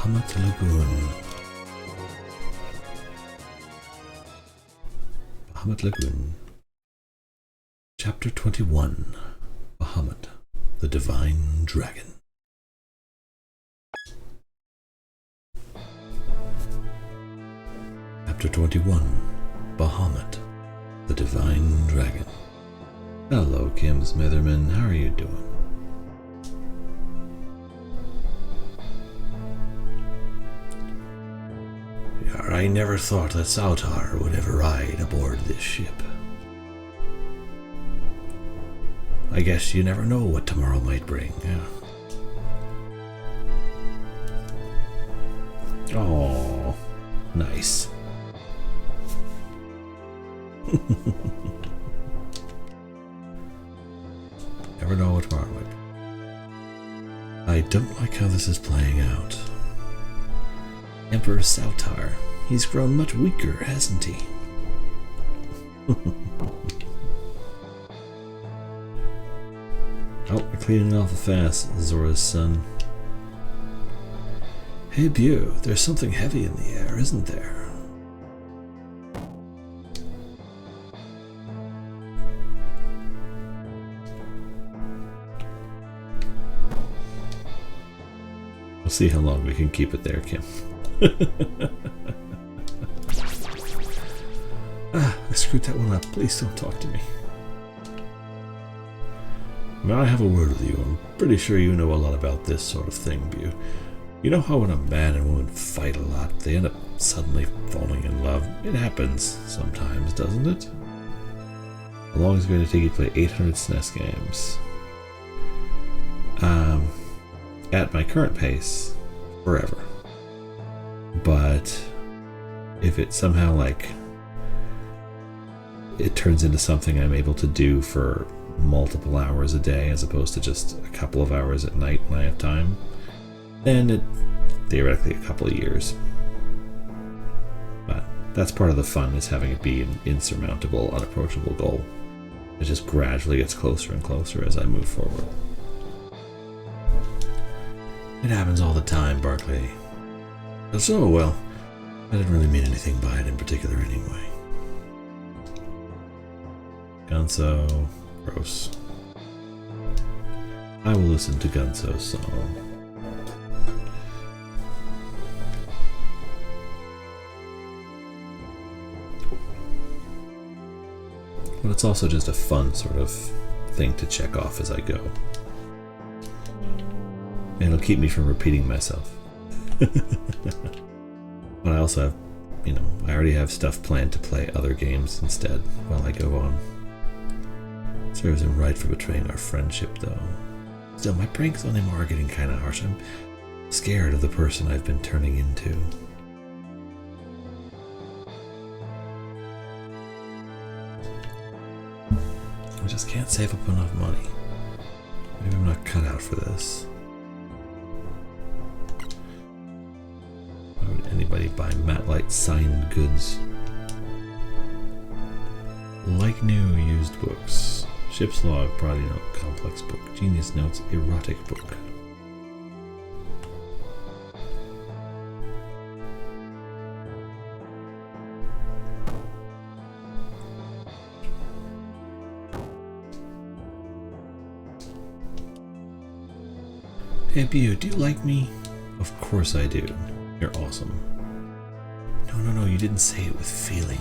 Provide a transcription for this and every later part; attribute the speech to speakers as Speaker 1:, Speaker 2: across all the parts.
Speaker 1: Bahamut Lagoon. Bahamut Lagoon. Chapter 21. Bahamut, the Divine Dragon. Chapter 21. Bahamut, the Divine Dragon. Hello, Kim Smitherman. How are you doing? I never thought that Sautar would ever ride aboard this ship. I guess you never know what tomorrow might bring, yeah. Oh, nice. Never know what tomorrow might bring. I don't like how this is playing out. Emperor Sautar. He's grown much weaker, hasn't he? Oh, we're cleaning off the fast, Zora's son. Hey, Bew, there's something heavy in the air, isn't there? We'll see how long we can keep it there, Kim. I screwed that one up. Please don't talk to me. May I have a word with you? I'm pretty sure you know a lot about this sort of thing, Bew. You know how when a man and woman fight a lot, they end up suddenly falling in love? It happens sometimes, doesn't it? How long is it going to take you to play 800 SNES games? At my current pace, forever. But if it somehow it turns into something I'm able to do for multiple hours a day as opposed to just a couple of hours at night when I have time, then it theoretically a couple of years. But that's part of the fun, is having it be an insurmountable, unapproachable goal. It just gradually gets closer and closer as I move forward. It happens all the time, Barclay. So, well, I didn't really mean anything by it in particular anyway. Gunso. Gross. I will listen to Gunso's song. But it's also just a fun sort of thing to check off as I go. And it'll keep me from repeating myself. But I also have, I already have stuff planned to play other games instead while I go on. Serves him right for betraying our friendship, though. Still, my pranks on him are getting kind of harsh. I'm scared of the person I've been turning into. I just can't save up enough money. Maybe I'm not cut out for this. Why would anybody buy Matlite signed goods? Like new used books. Ship's Log, Prodigy Note, Complex Book, Genius Notes, Erotic Book. Hey, Bew, do you like me? Of course I do. You're awesome. No, you didn't say it with feeling.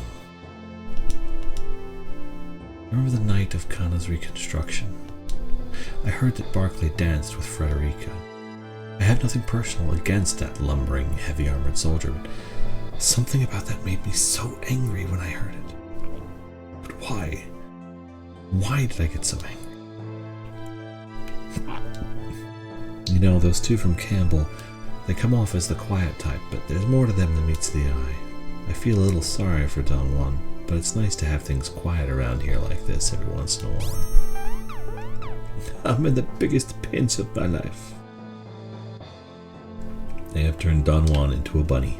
Speaker 1: Remember the night of Kana's reconstruction? I heard that Barclay danced with Frederica. I have nothing personal against that lumbering, heavy-armored soldier, but something about that made me so angry when I heard it. But why? Why did I get so angry? Those two from Campbell, they come off as the quiet type, but there's more to them than meets the eye. I feel a little sorry for Don Juan, but it's nice to have things quiet around here like this every once in a while. I'm in the biggest pinch of my life. They have turned Don Juan into a bunny.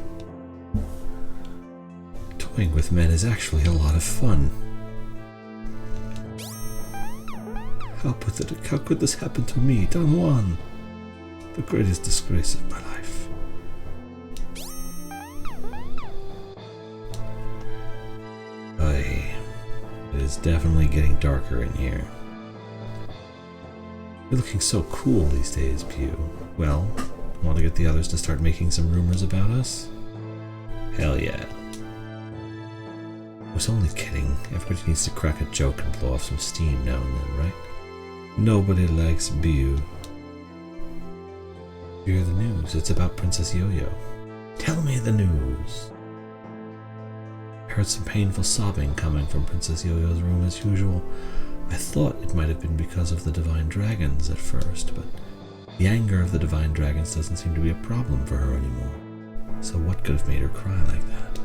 Speaker 1: Toying with men is actually a lot of fun. How pathetic. How could this happen to me, Don Juan? The greatest disgrace of my life. is definitely getting darker in here. You're looking so cool these days, Pew. Well, want to get the others to start making some rumors about us? Hell yeah. I was only kidding. Everybody needs to crack a joke and blow off some steam now and then, right? Nobody likes Pew. Hear the news. It's about Princess Yo-Yo. Tell me the news. I heard some painful sobbing coming from Princess Yo-Yo's room as usual. I thought it might have been because of the Divine Dragons at first, but the anger of the Divine Dragons doesn't seem to be a problem for her anymore. So what could have made her cry like that?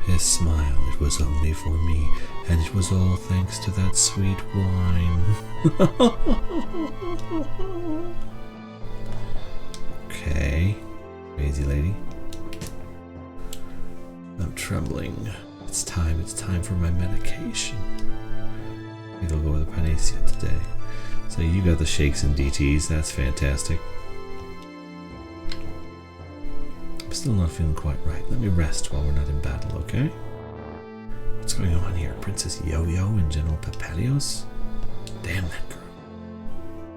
Speaker 1: His smile, it was only for me, and it was all thanks to that sweet wine. Okay, crazy lady. I'm trembling. It's time for my medication. Maybe I'll go with a panacea today. So you got the shakes and DTs, that's fantastic. I'm still not feeling quite right. Let me rest while we're not in battle, okay? What's going on here? Princess Yo-Yo and General Papalios? Damn that girl.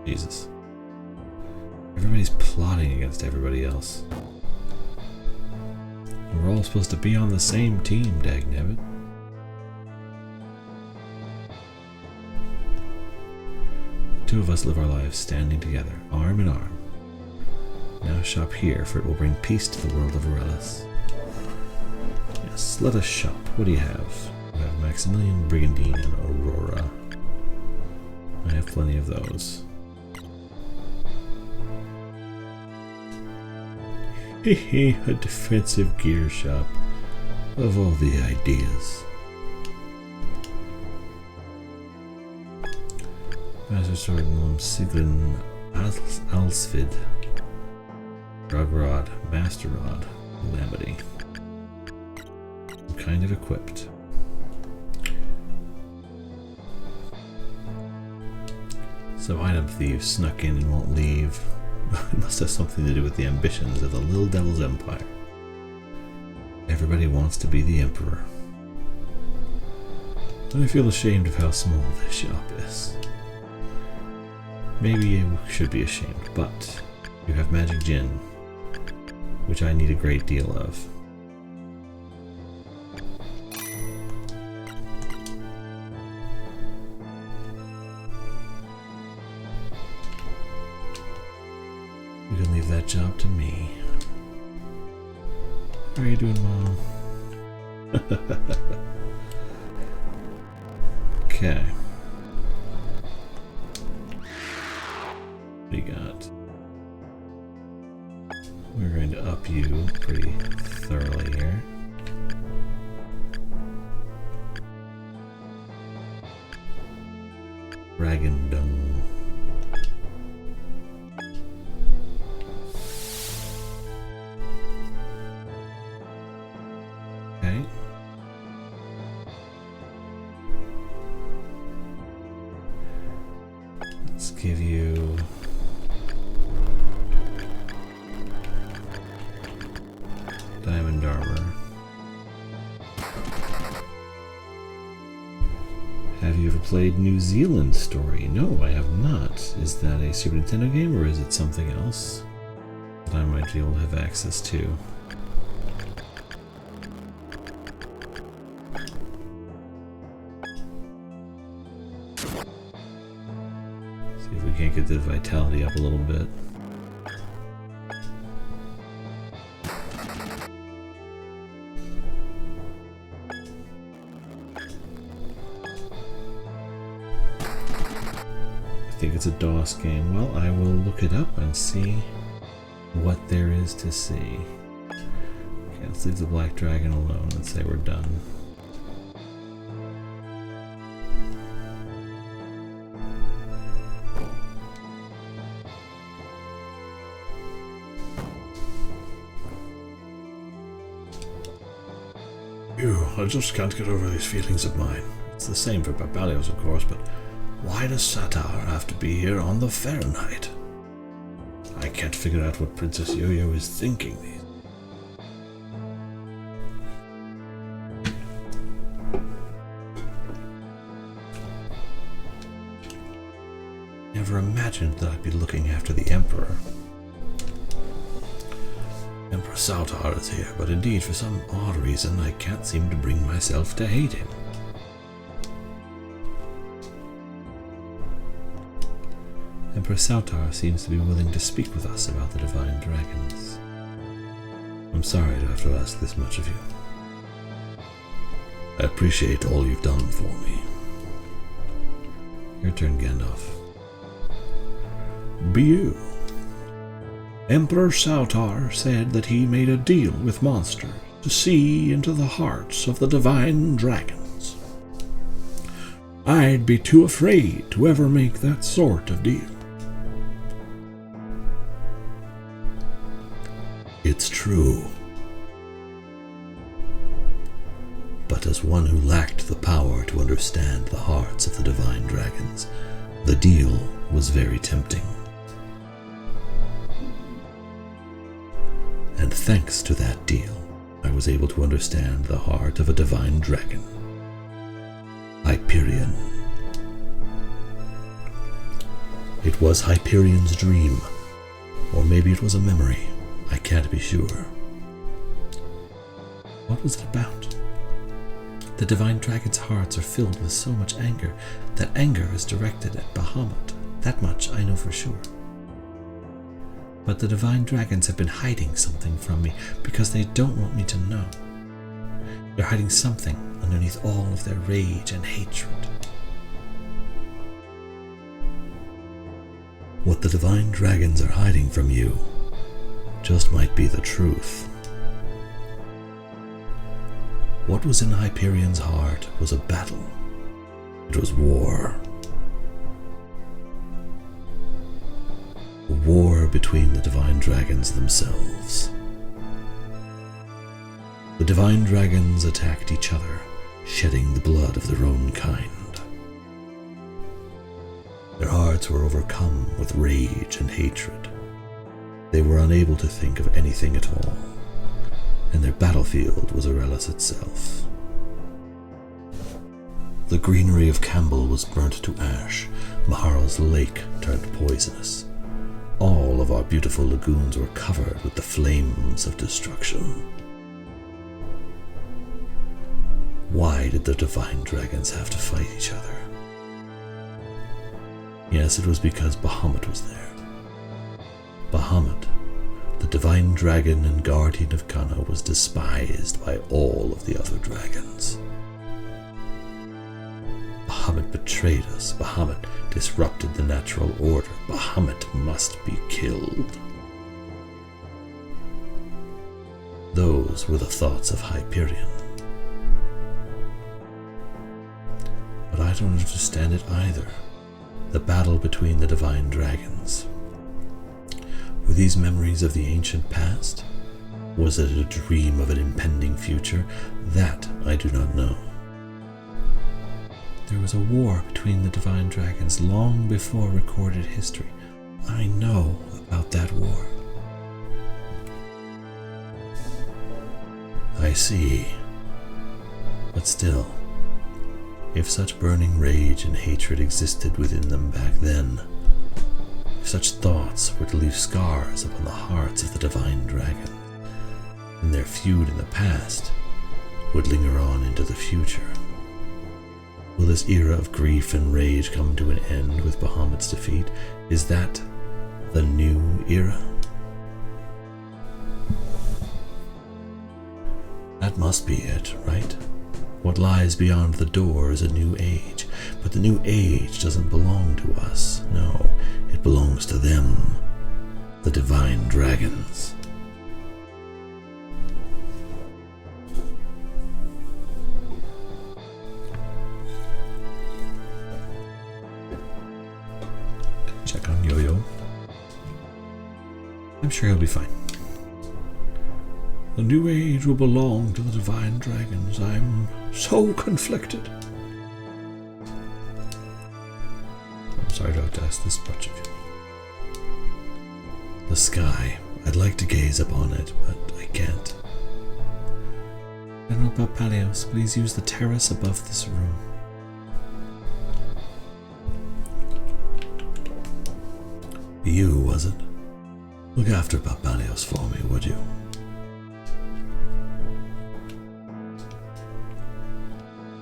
Speaker 1: Jesus. Everybody's plotting against everybody else. We're all supposed to be on the same team, dagnabbit. The two of us live our lives standing together, arm in arm. Now shop here, for it will bring peace to the world of Aurelis. Yes, let us shop. What do you have? We have Maximilian, Brigandine, and Aurora. I have plenty of those. Hehe, a defensive gear shop. Of all the ideas. Master Sword Siglin Alsvid. Rugrod, Master Rod, Calamity. I'm kind of equipped. Some item thieves snuck in and won't leave. It must have something to do with the ambitions of the Little Devil's Empire. Everybody wants to be the Emperor. I feel ashamed of how small this shop is. Maybe you should be ashamed, but you have magic gin, which I need a great deal of. You can leave that job to me. How are you doing, Mom? Okay. What do you got? We're going to up you pretty thoroughly here. Dragon Dung. Okay. Let's give you diamond armor. Have you ever played New Zealand Story? No, I have not. Is that a Super Nintendo game or is it something else that I might be able to have access to? See if we can't get the vitality up a little bit. I think it's a DOS game. Well, I will look it up and see what there is to see. Okay, let's leave the Black Dragon alone and say we're done. Ew, I just can't get over these feelings of mine. It's the same for Papalios, of course, but why does Satar have to be here on the Fahrenheit? I can't figure out what Princess Yo-Yo is thinking. Never imagined that I'd be looking after the Emperor. Emperor Sautar is here, but indeed, for some odd reason, I can't seem to bring myself to hate him. Emperor Sautar seems to be willing to speak with us about the Divine Dragons. I'm sorry to have to ask this much of you. I appreciate all you've done for me. Your turn, Gandalf. Be you. Emperor Sautar said that he made a deal with monsters to see into the hearts of the Divine Dragons. I'd be too afraid to ever make that sort of deal. It's true. But as one who lacked the power to understand the hearts of the Divine Dragons, the deal was very tempting. And thanks to that deal, I was able to understand the heart of a Divine Dragon. Hyperion. It was Hyperion's dream, or maybe it was a memory. I can't be sure. What was it about? The Divine Dragon's hearts are filled with so much anger. That anger is directed at Bahamut. That much I know for sure. But the Divine Dragons have been hiding something from me because they don't want me to know. They're hiding something underneath all of their rage and hatred. What the Divine Dragons are hiding from you just might be the truth. What was in Hyperion's heart was a battle. It was war. A war between the Divine Dragons themselves. The Divine Dragons attacked each other, shedding the blood of their own kind. Their hearts were overcome with rage and hatred. They were unable to think of anything at all, and their battlefield was Aurelis itself. The greenery of Campbell was burnt to ash. Maharal's lake turned poisonous. All of our beautiful lagoons were covered with the flames of destruction. Why did the Divine Dragons have to fight each other? Yes, it was because Bahamut was there. Bahamut, the Divine Dragon and Guardian of Kana, was despised by all of the other dragons. Bahamut betrayed us. Bahamut disrupted the natural order. Bahamut must be killed. Those were the thoughts of Hyperion. But I don't understand it either. The battle between the Divine Dragons. Were these memories of the ancient past? Was it a dream of an impending future? That I do not know. There was a war between the Divine Dragons long before recorded history. I know about that war. I see. But still, if such burning rage and hatred existed within them back then, if such thoughts were to leave scars upon the hearts of the Divine Dragon, then their feud in the past would linger on into the future. Will this era of grief and rage come to an end with Bahamut's defeat? Is that the new era? That must be it, right? What lies beyond the door is a new age, but the new age doesn't belong to us. No, it belongs to them, the Divine Dragons. Check on Yo-Yo. I'm sure he'll be fine. The new age will belong to the Divine Dragons. I'm so conflicted. I'm sorry to have to ask this much of you. The sky. I'd like to gaze upon it, but I can't. General Papalios, please use the terrace above this room. You, was it? Look after Papalios for me, would you?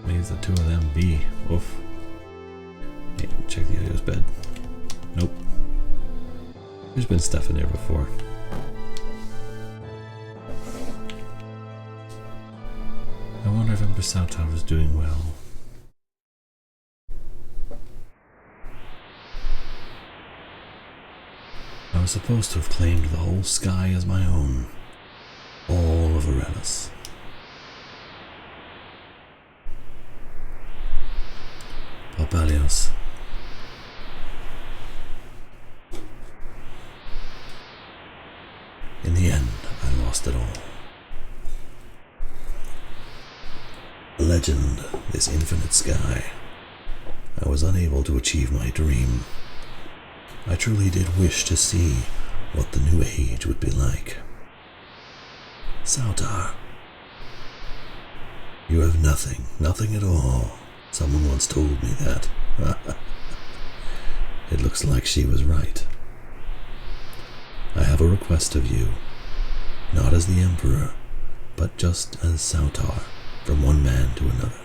Speaker 1: Leave the two of them be. Oof. Hey, check the Io's bed. Nope. There's been stuff in there before. I wonder if Empress Sautar was doing well. I was supposed to have claimed the whole sky as my own. All of Arelis. Papalios. In the end, I lost it all. Legend, this infinite sky. I was unable to achieve my dream. I truly did wish to see what the new age would be like. Sautar. You have nothing, nothing at all. Someone once told me that. It looks like she was right. I have a request of you, not as the Emperor, but just as Sautar, from one man to another.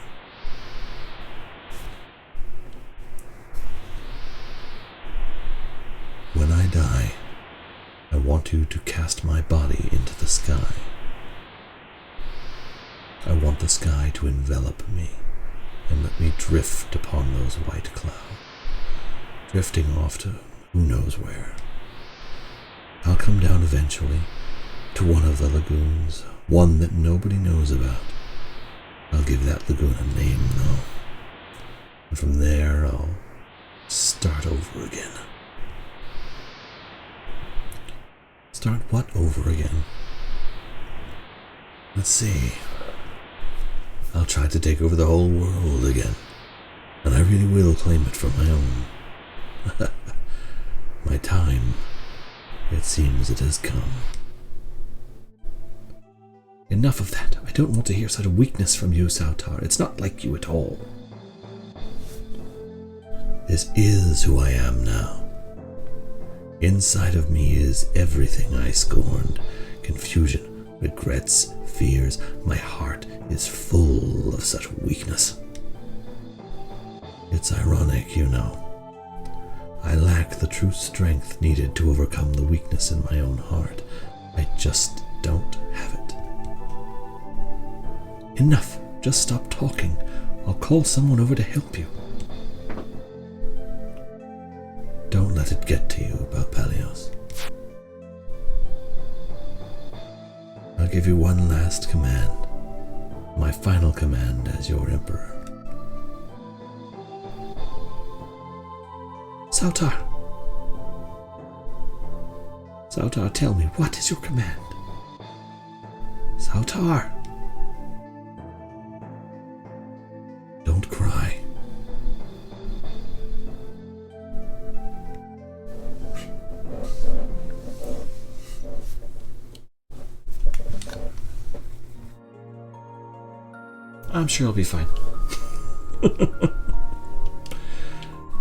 Speaker 1: When I die, I want you to cast my body into the sky. I want the sky to envelop me and let me drift upon those white clouds, drifting off to who knows where. I'll come down eventually to one of the lagoons, one that nobody knows about. I'll give that lagoon a name, though. And from there, I'll start over again. Start what over again? Let's see. I'll try to take over the whole world again. And I really will claim it for my own. My time, it seems it has come. Enough of that. I don't want to hear such weakness from you, Sautar. It's not like you at all. This is who I am now. Inside of me is everything I scorned. Confusion, regrets, fears. My heart is full of such weakness. It's ironic, you know. I lack the true strength needed to overcome the weakness in my own heart. I just don't have it. Enough. Just stop talking. I'll call someone over to help you. Don't let it get to you, Papalios. I'll give you one last command. My final command as your emperor. Sautar. Sautar, tell me, what is your command? Sautar. Don't cry. I'm sure I'll be fine.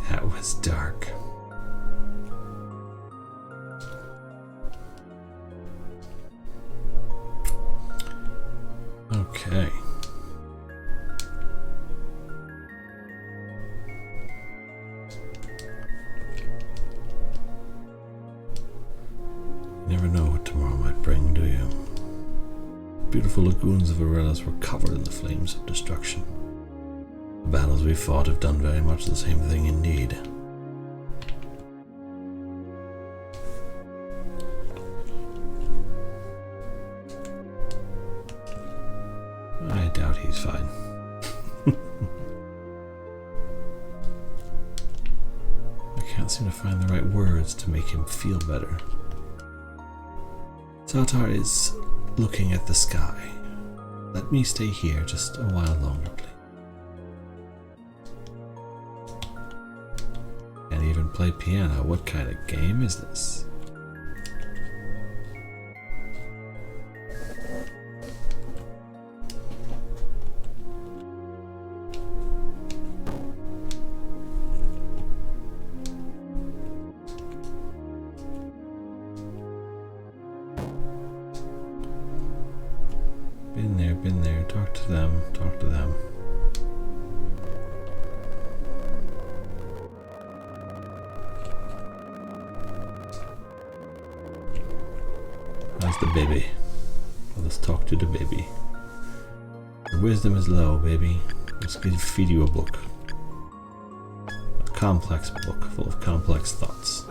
Speaker 1: That was dark. Okay. You never know what tomorrow might bring, do you? Beautiful lagoons of Arelis were covered in the flames of destruction. The battles we fought have done very much the same thing indeed. I doubt he's fine. I can't seem to find the right words to make him feel better. Sautar is looking at the sky. Let me stay here just a while longer, please. Can't even play piano. What kind of game is this? in there. Talk to them. Talk to them. How's the baby? Let's talk to the baby. Your wisdom is low, baby. Let's feed you a book. A complex book full of complex thoughts.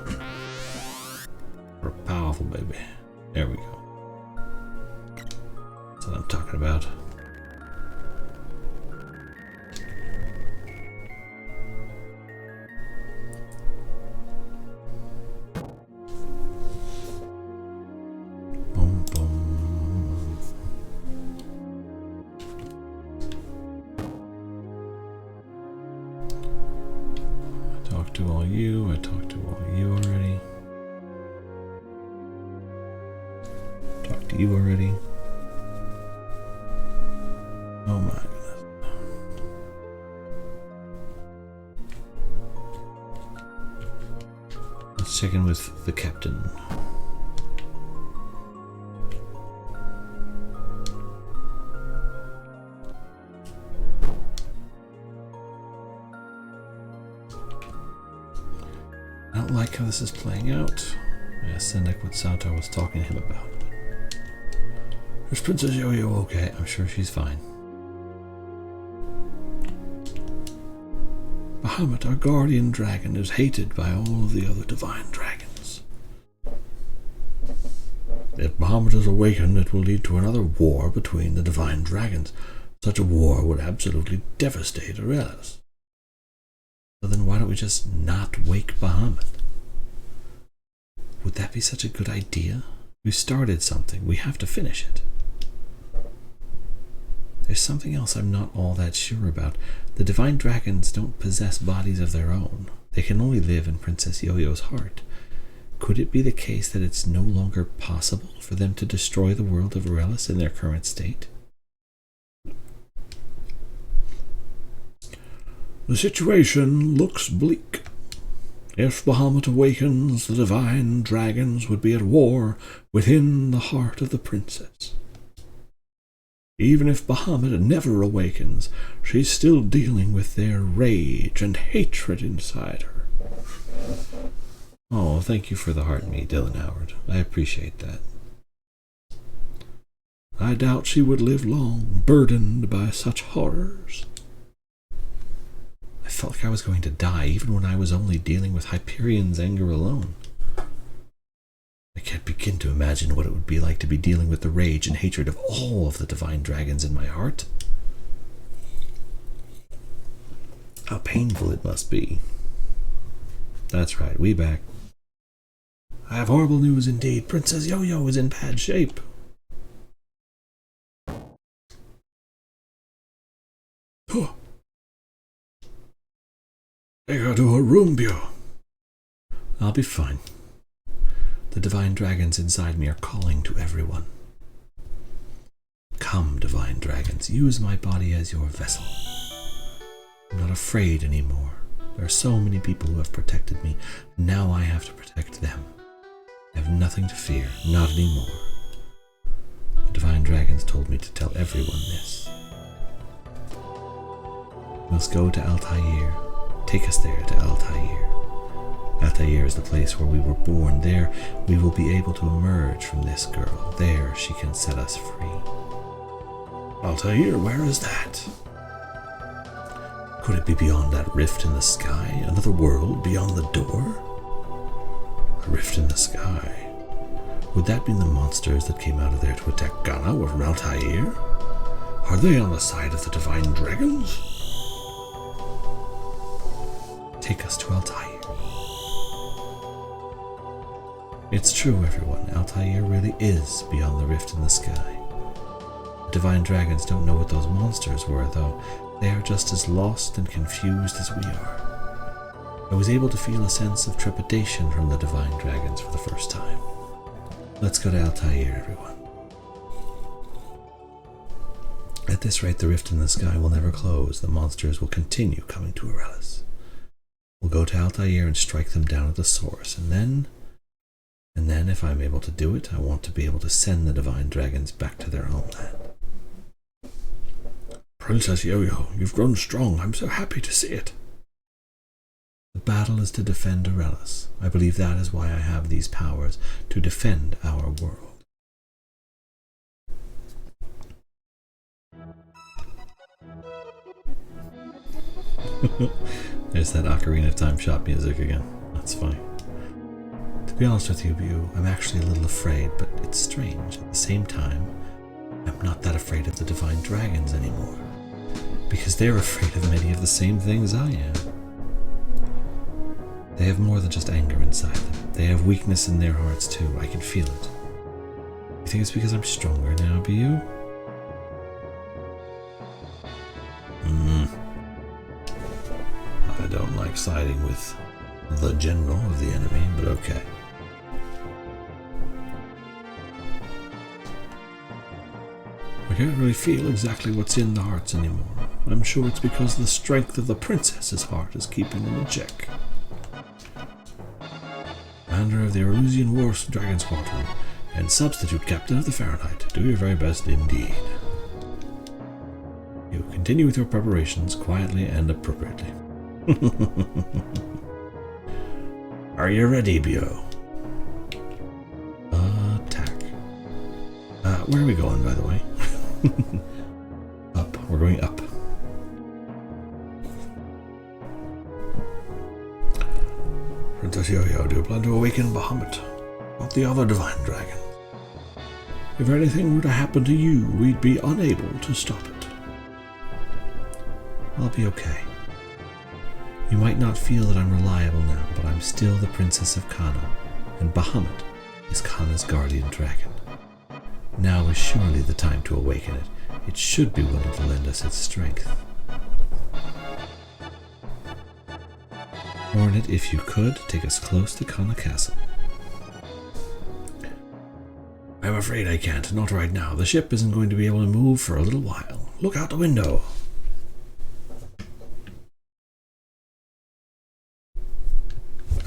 Speaker 1: For a powerful baby. There we go. That's what I'm talking about. Boom, boom. I talked to all you. I talked to all you already. Talked to you already. Oh my goodness. Let's check in with the captain. I don't like how this is playing out. Yes, Sendek what Sato was talking to him about. Is Princess Yo-Yo okay? I'm sure she's fine. Bahamut, our guardian dragon, is hated by all of the other divine dragons. If Bahamut is awakened, it will lead to another war between the divine dragons. Such a war would absolutely devastate Aurelis. So then why don't we just not wake Bahamut? Would that be such a good idea? We started something. We have to finish it. There's something else I'm not all that sure about. The divine dragons don't possess bodies of their own. They can only live in Princess Yo-Yo's heart. Could it be the case that it's no longer possible for them to destroy the world of Aurelis in their current state? The situation looks bleak. If Bahamut awakens, the divine dragons would be at war within the heart of the princess. Even if Bahamut never awakens, she's still dealing with their rage and hatred inside her. Oh, thank you for the heart me, Dylan Howard. I appreciate that. I doubt she would live long, burdened by such horrors. I felt like I was going to die, even when I was only dealing with Hyperion's anger alone. I can't begin to imagine what it would be like to be dealing with the rage and hatred of all of the divine dragons in my heart. How painful it must be. That's right, we back. I have horrible news indeed. Princess Yo-Yo is in bad shape. Oh. Take her to her room, Bio. I'll be fine. The divine dragons inside me are calling to everyone. Come, divine dragons, use my body as your vessel. I'm not afraid anymore. There are so many people who have protected me. Now I have to protect them. I have nothing to fear, not anymore. The divine dragons told me to tell everyone this. We must go to Altair. Take us there to Altair. Altair is the place where we were born. There we will be able to emerge from this girl. There she can set us free. Altair, where is that? Could it be beyond that rift in the sky? Another world beyond the door? A rift in the sky. Would that mean the monsters that came out of there to attack Ghana were from Altair? Are they on the side of the divine dragons? Take us to Altair. It's true, everyone. Altair really is beyond the rift in the sky. The divine dragons don't know what those monsters were, though. They are just as lost and confused as we are. I was able to feel a sense of trepidation from the divine dragons for the first time. Let's go to Altair, everyone. At this rate, the rift in the sky will never close. The monsters will continue coming to Aurelis. We'll go to Altair and strike them down at the source, and then, if I'm able to do it, I want to be able to send the divine dragons back to their homeland. Princess Yo-Yo, you've grown strong. I'm so happy to see it. The battle is to defend Aurelis. I believe that is why I have these powers, to defend our world. There's that Ocarina of Time shop music again. That's funny. To be honest with you, Bu, I'm actually a little afraid, but it's strange. At the same time, I'm not that afraid of the divine dragons anymore. Because they're afraid of many of the same things I am. They have more than just anger inside them. They have weakness in their hearts too. I can feel it. You think it's because I'm stronger now, Bu? I don't like siding with the general of the enemy, but okay. I can't really feel exactly what's in the hearts anymore. I'm sure it's because the strength of the princess's heart is keeping them in check. Commander of the Erusian War Dragon Squadron and substitute captain of the Fahrenheit, do your very best indeed. You continue with your preparations quietly and appropriately. Are you ready, Bio? Attack. Where are we going, by the way? Up. We're going up. Princess Yo-Yo, do you plan to awaken Bahamut? Not the other divine dragon. If anything were to happen to you, we'd be unable to stop it. I'll be okay. You might not feel that I'm reliable now, but I'm still the Princess of Kana, and Bahamut is Kana's guardian dragon. Now is surely the time to awaken it. It should be willing to lend us its strength. Warn it if you could, take us close to Kana Castle. I'm afraid I can't, not right now. The ship isn't going to be able to move for a little while. Look out the window.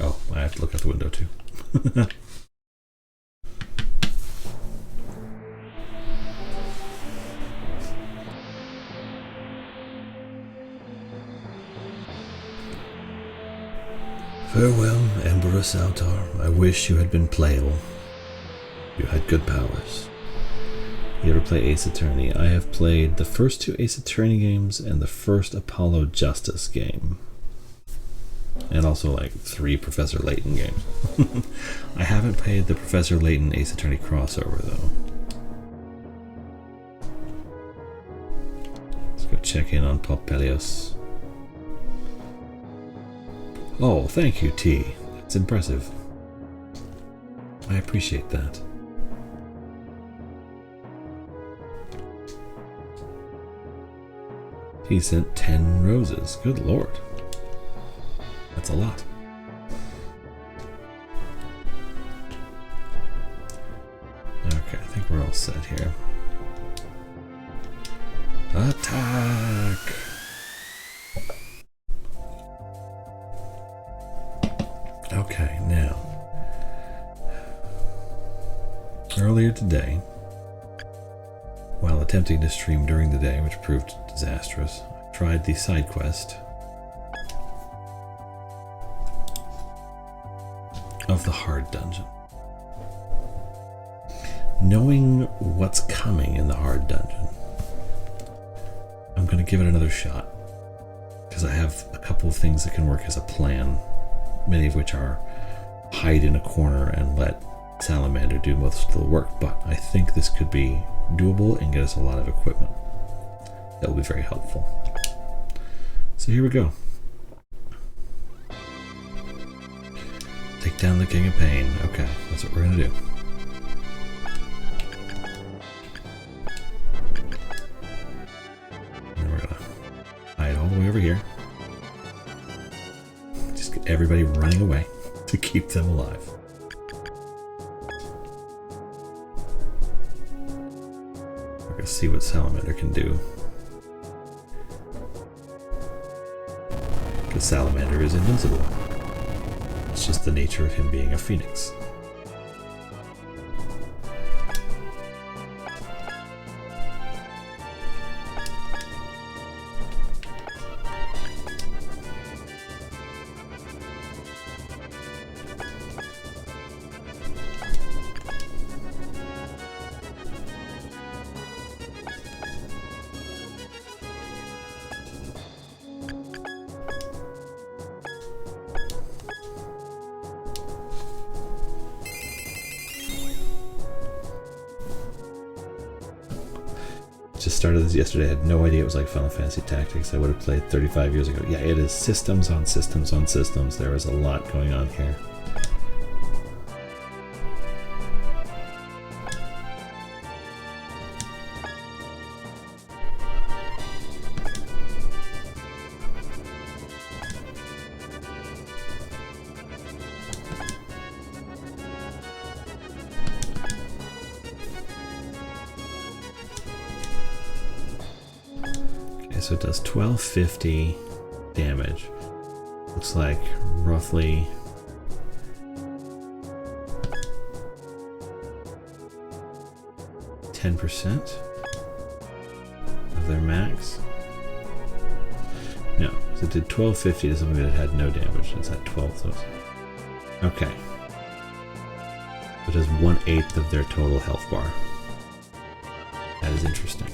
Speaker 1: Oh, I have to look out the window too. Farewell, Emperor Sautar. I wish you had been playable. You had good powers. You ever play Ace Attorney? I have played the first 2 Ace Attorney games and the first Apollo Justice game. And also like 3 Professor Layton games. I haven't played the Professor Layton Ace Attorney crossover though. Let's go check in on Poppelius. Oh, thank you, T. That's impressive. I appreciate that. He sent 10 roses. Good lord. That's a lot. Okay, I think we're all set here. Attack! Okay, now. Earlier today, while attempting to stream during the day, which proved disastrous, I tried the side quest of the hard dungeon. Knowing what's coming in the hard dungeon, I'm going to give it another shot because I have a couple of things that can work as a plan, many of which are hide in a corner and let Salamander do most of the work, but I think this could be doable and get us a lot of equipment that will be very helpful. So here we go. Take down the King of Pain. Okay, that's what we're gonna do. And we're gonna hide all the way over here. Just get everybody running away to keep them alive. We're gonna see what Salamander can do. Because Salamander is invincible. It's just the nature of him being a phoenix. Just started this yesterday. I had no idea it was like Final Fantasy Tactics. I would have played 35 years ago. Yeah, it is systems on systems on systems. There is a lot going on here. So it does 1250 damage. Looks like roughly 10% of their max. No, so it did 1250 to something that had no damage. It's at 12. So okay. It does 1/8 of their total health bar. That is interesting.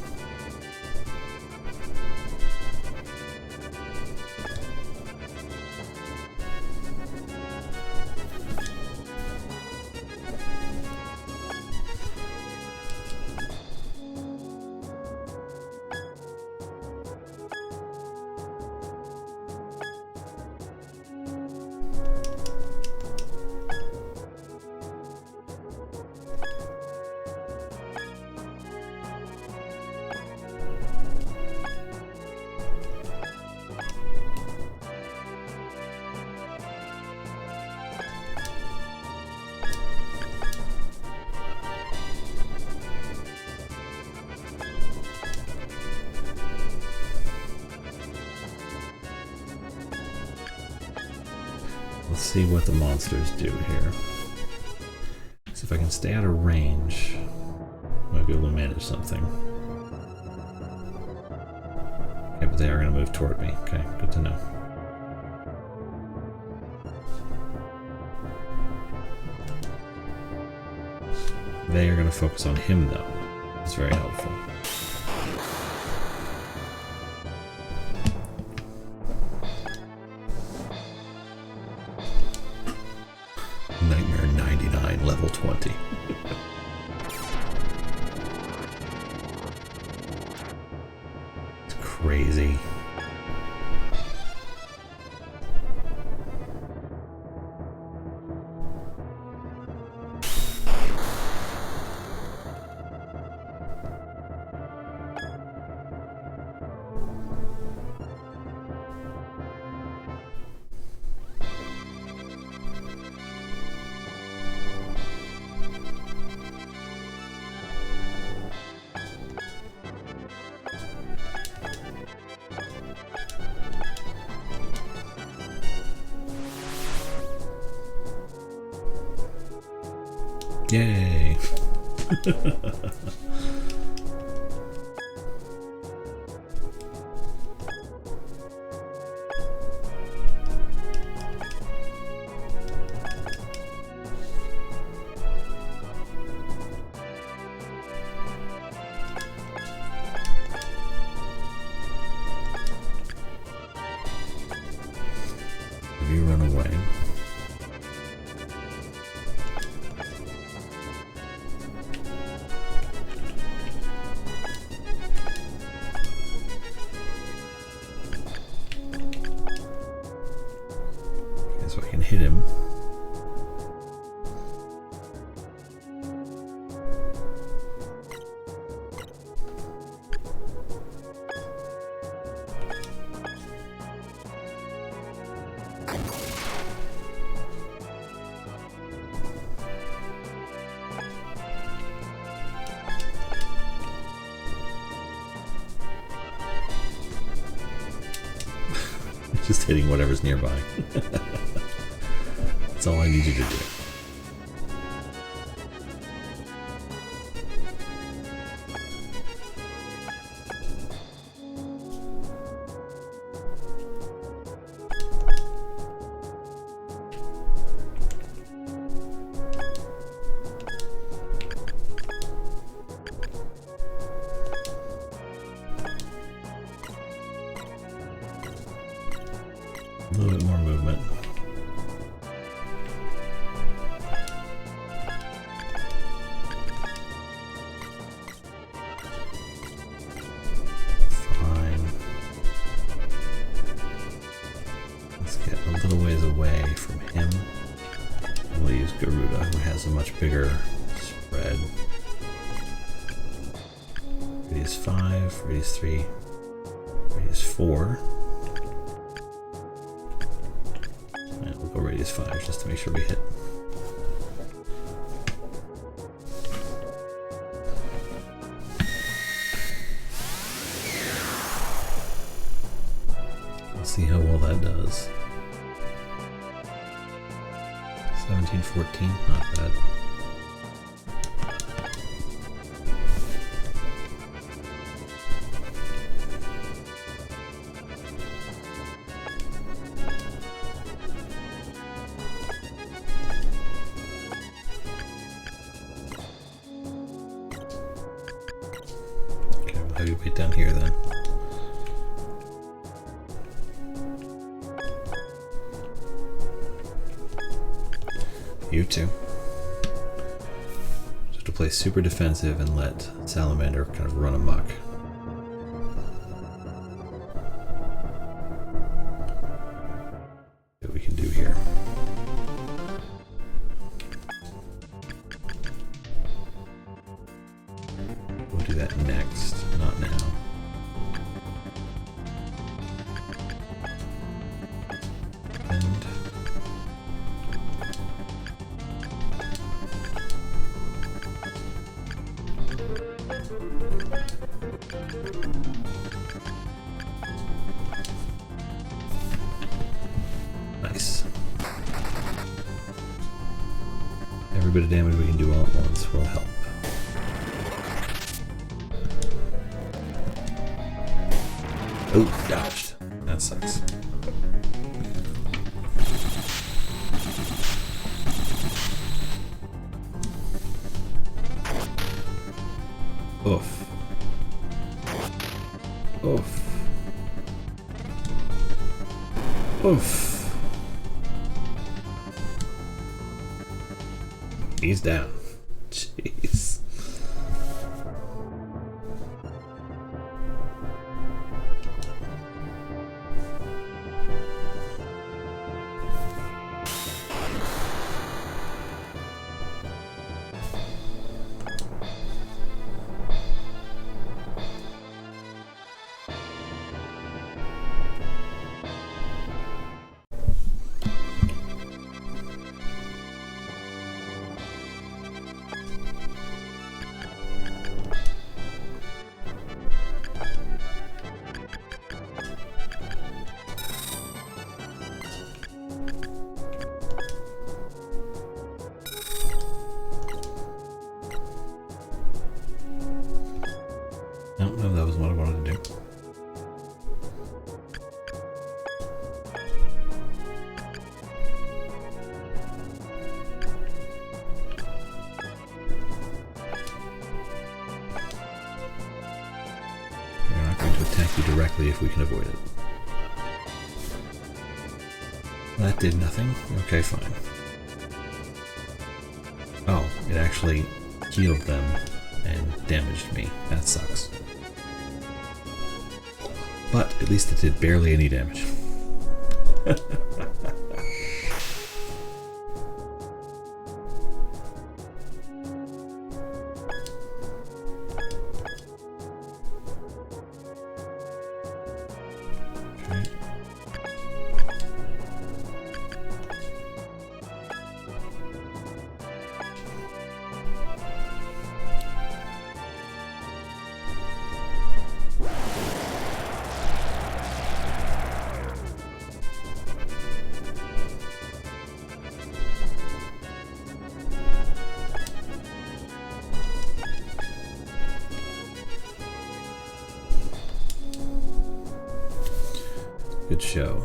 Speaker 1: Let's see what the monsters do here. See if I can stay out of range. Might be able to manage something. Okay, but they are going to move toward me. Okay, good to know. They are going to focus on him, though. It's very helpful. Nightmare 99, level 20. It's crazy. Yay! Have you run away? So I can hit him. Just hitting whatever's nearby. That's all I need you to do. A little bit more movement. allows a much bigger spread. Radius 5, radius 3, radius 4. And we'll go radius 5 just to make sure we hit. Let's see how well that does. 17, 14, not bad. Okay, we'll have you wait down here then. You too. Just to play super defensive and let Salamander kind of run amok. See what we can do here. We'll do that next, not now. And nice. Every bit of damage we can do all at once will help. Oh, dodged. That sucks. Oof. Oof. Oof. He's down. Jeez. No, that was what I wanted to do. We're not going to attack you directly if we can avoid it. That did nothing. Okay, fine. Oh, it actually healed them and damaged me. That sucks. But at least it did barely any damage. Okay. Good show.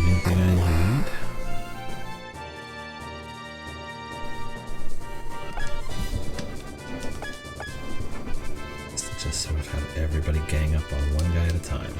Speaker 1: Anything I need? Just sort of have everybody gang up on one guy at a time.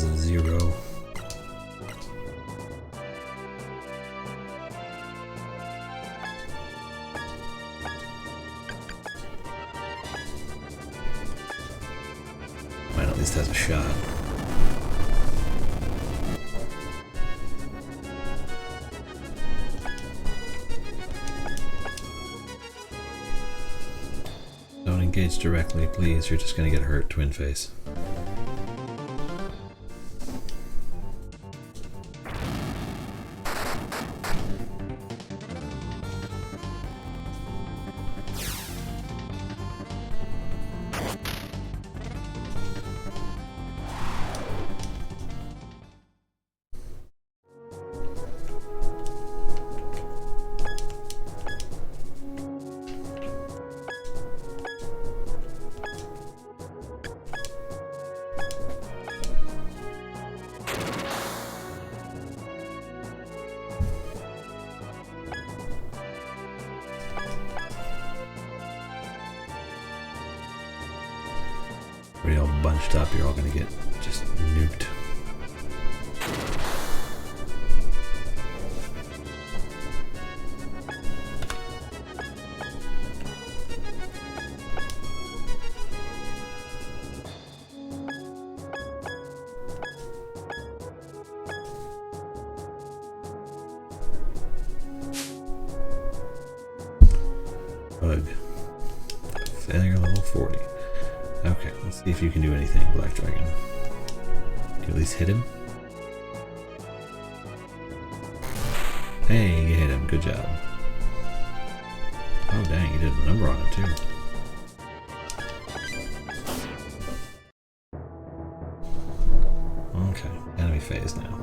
Speaker 1: is a 0. Mine at least has a shot. Don't engage directly, please. You're just gonna get hurt, twin face. Everybody all bunched up, you're all gonna get just nuked. Bug. Failure level 40. Okay, let's see if you can do anything, Black Dragon. Can you at least hit him? Hey, you hit him. Good job. Oh dang, you did a number on it too. Okay, enemy phase now.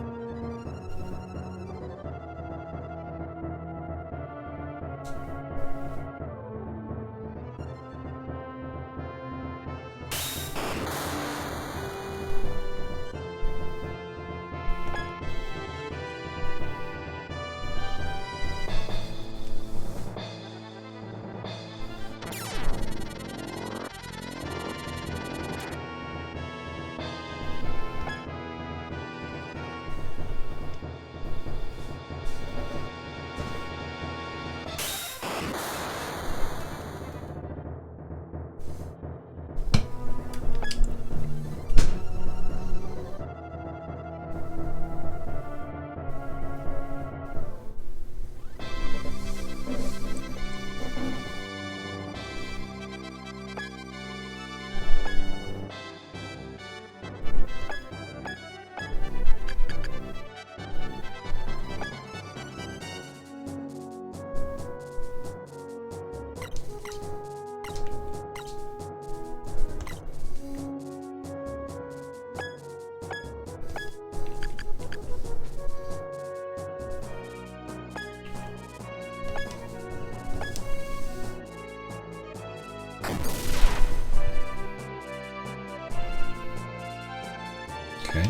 Speaker 1: Okay.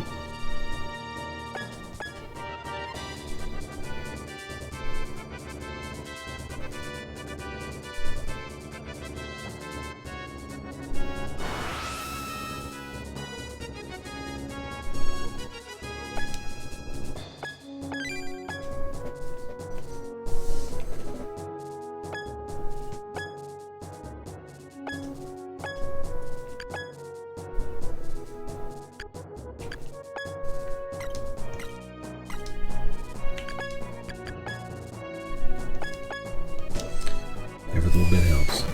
Speaker 1: Every little bit helps.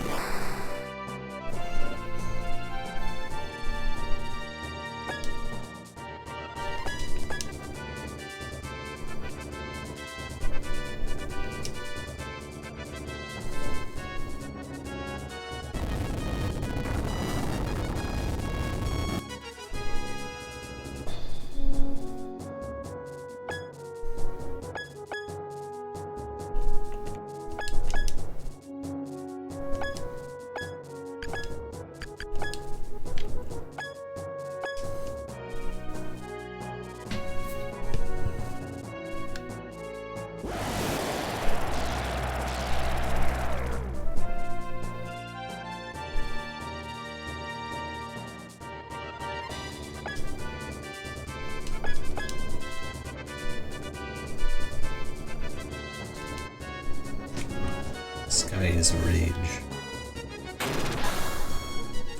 Speaker 1: Raise rage.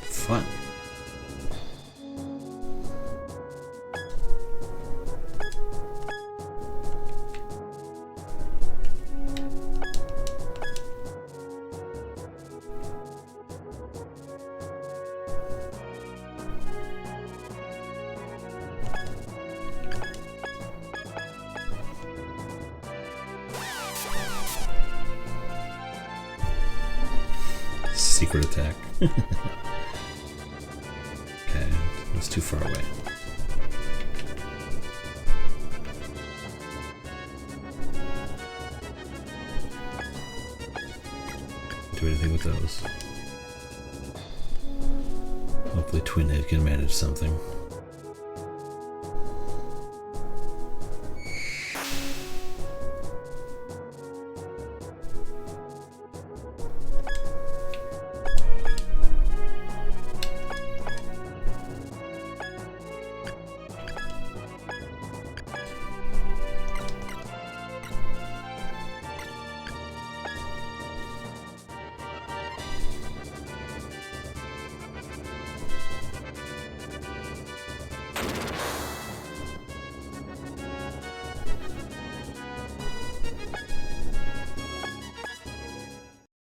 Speaker 1: Fun. Secret attack. Okay, it was too far away. Do anything with those. Hopefully Twin Head can manage something.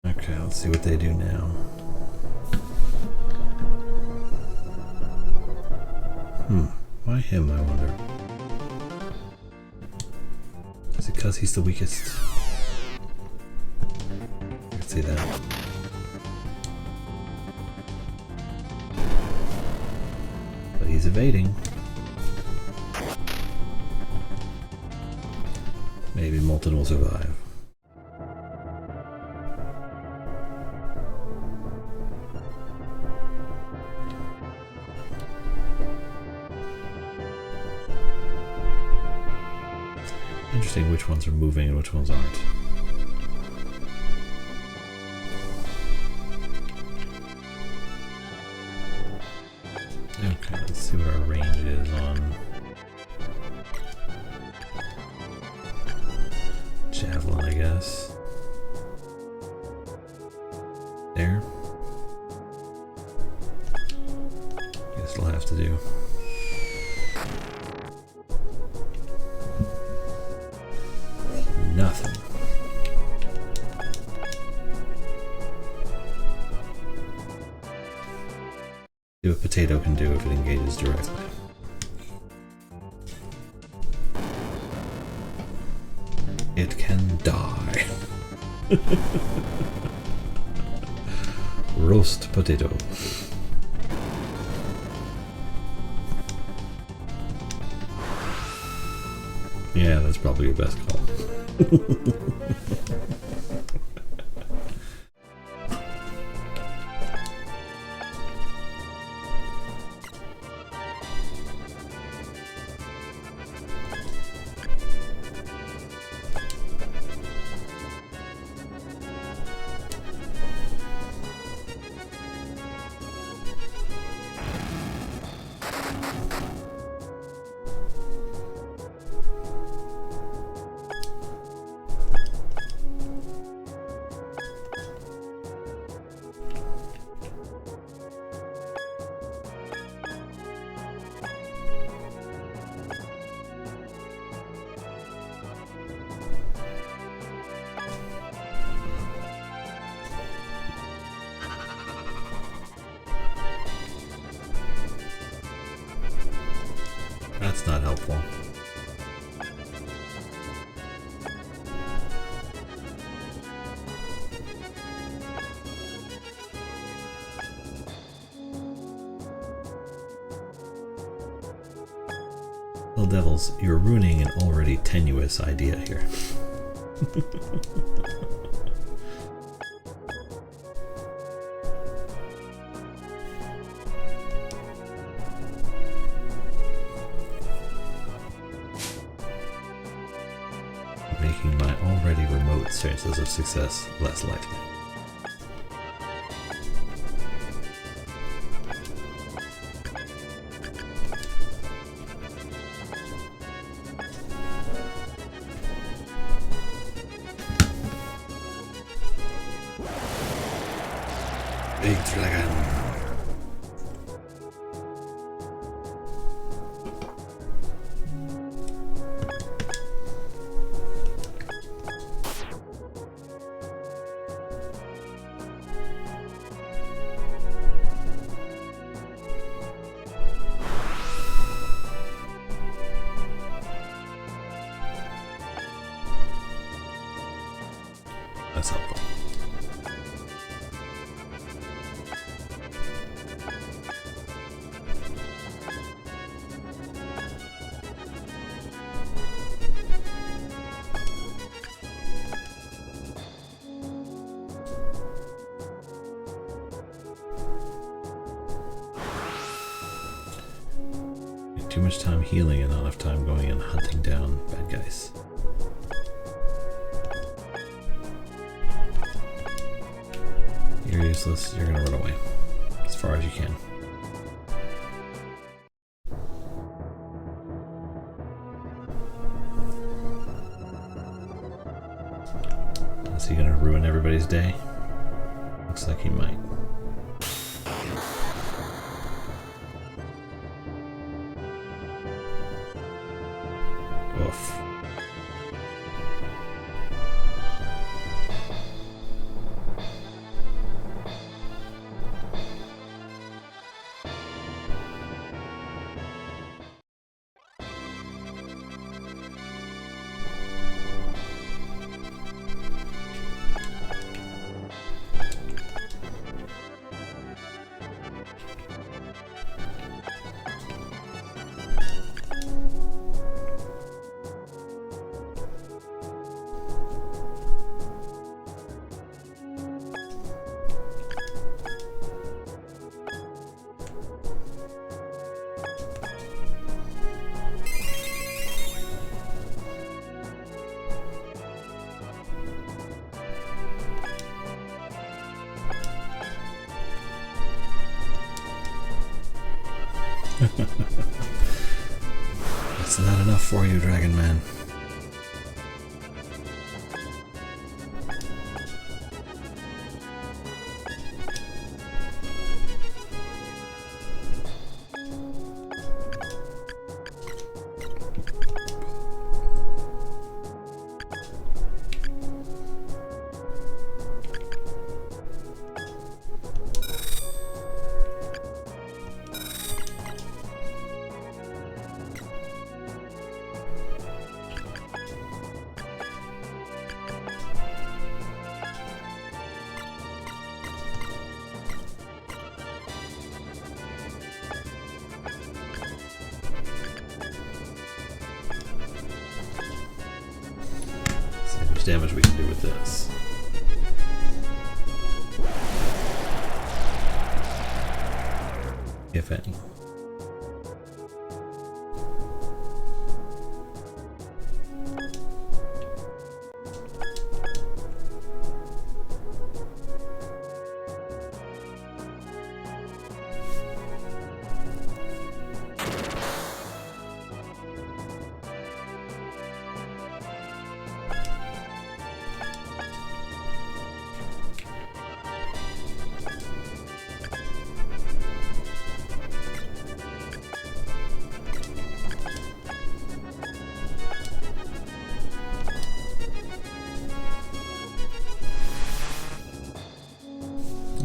Speaker 1: Okay, let's see what they do now. Why him, I wonder? Is it because he's the weakest? I can see that. But he's evading. Maybe Molten will survive. Interesting which ones are moving and which ones aren't. Okay, let's see what our range is on Javelin, I guess. There. Guess it'll have to do. Nothing. See what Potato can do if it engages directly. It can die. Roast Potato. Yeah, that's probably your best call. That's not helpful. Little devils, you're ruining an already tenuous idea here. Making my already remote chances of success less likely. Big dragon. That's helpful. Too much time healing and not enough time going and hunting down bad guys. You're useless, you're gonna run away. As far as you can. Is he gonna ruin everybody's day? Looks like he might. Oof. That's not enough for you, Dragon Man. Damage we can do with this. If any.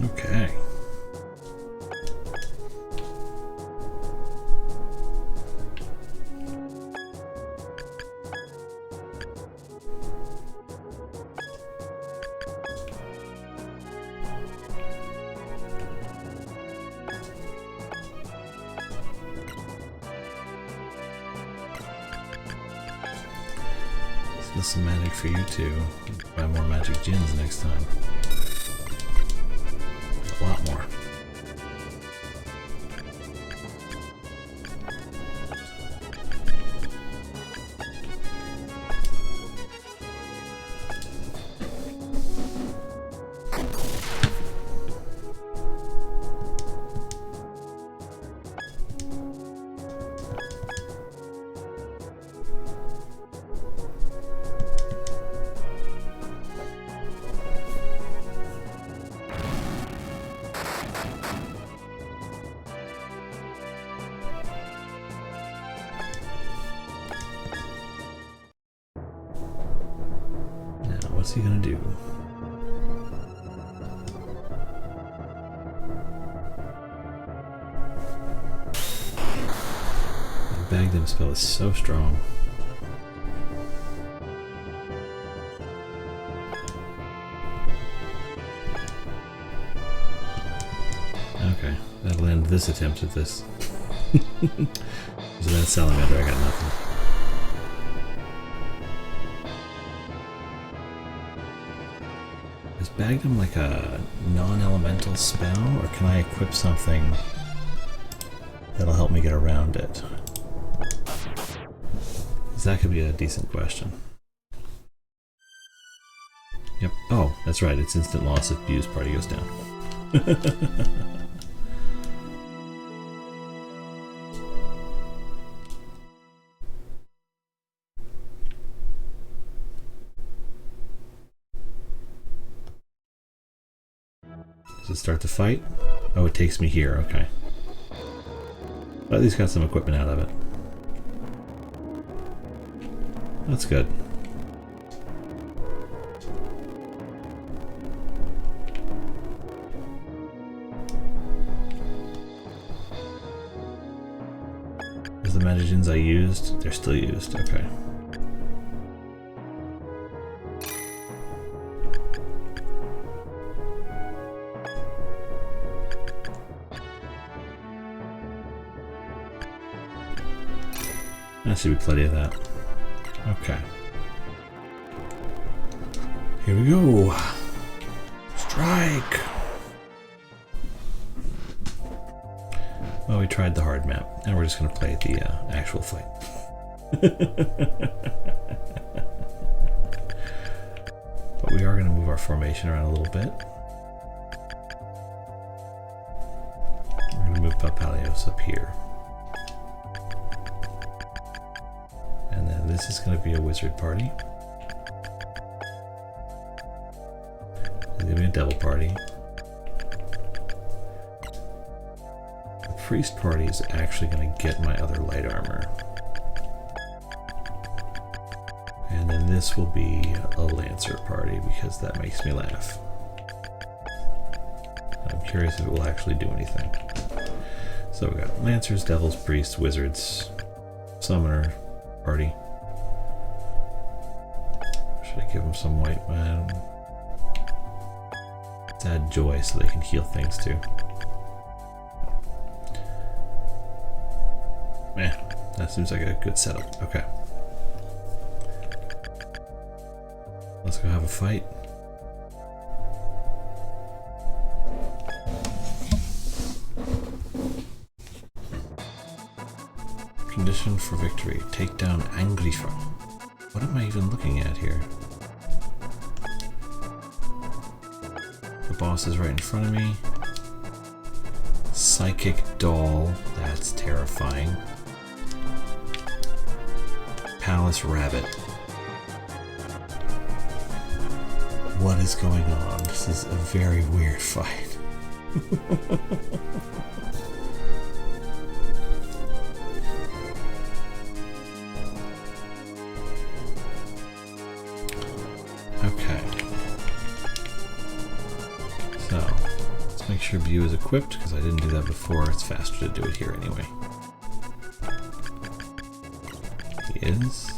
Speaker 1: Okay. This is some magic for you too. Buy more magic gins next time. A lot more. What's he gonna do? The Baghdad spell is so strong. Okay, that'll end this attempt at this. So that salamander, I got nothing. Is Baghdad like a non-elemental spell, or can I equip something that'll help me get around it? That could be a decent question. Yep. Oh, that's right. It's instant loss if Bu's party goes down. Does it start the fight? Oh, it takes me here. Okay. But at least got some equipment out of it. That's good. Is the mutagens I used? They're still used. Okay. That should be plenty of that. Okay. Here we go. Strike! Well, we tried the hard map. Now we're just going to play the actual fight. But we are going to move our formation around a little bit. We're going to move Papalios up here. And then this is going to be a wizard party. There's going to be a devil party. The priest party is actually going to get my other light armor. And then this will be a lancer party because that makes me laugh. I'm curious if it will actually do anything. So we got lancers, devils, priests, wizards, summoner party. Should I give them some white man? Let's add joy so they can heal things too. Man, that seems like a good setup. Okay. Let's go have a fight. Condition for victory. Take down Angrifa. What am I even looking at here? The boss is right in front of me. Psychic doll. That's terrifying. Palace rabbit. What is going on? This is a very weird fight. Okay. So, let's make sure Bu is equipped, because I didn't do that before. It's faster to do it here anyway. He is.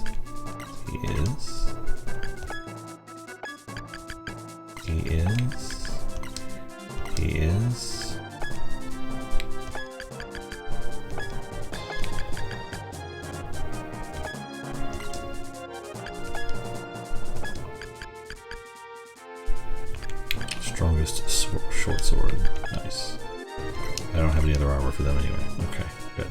Speaker 1: He is. He is. He is. Strongest short sword. Nice. I don't have any other armor for them anyway. Okay, good.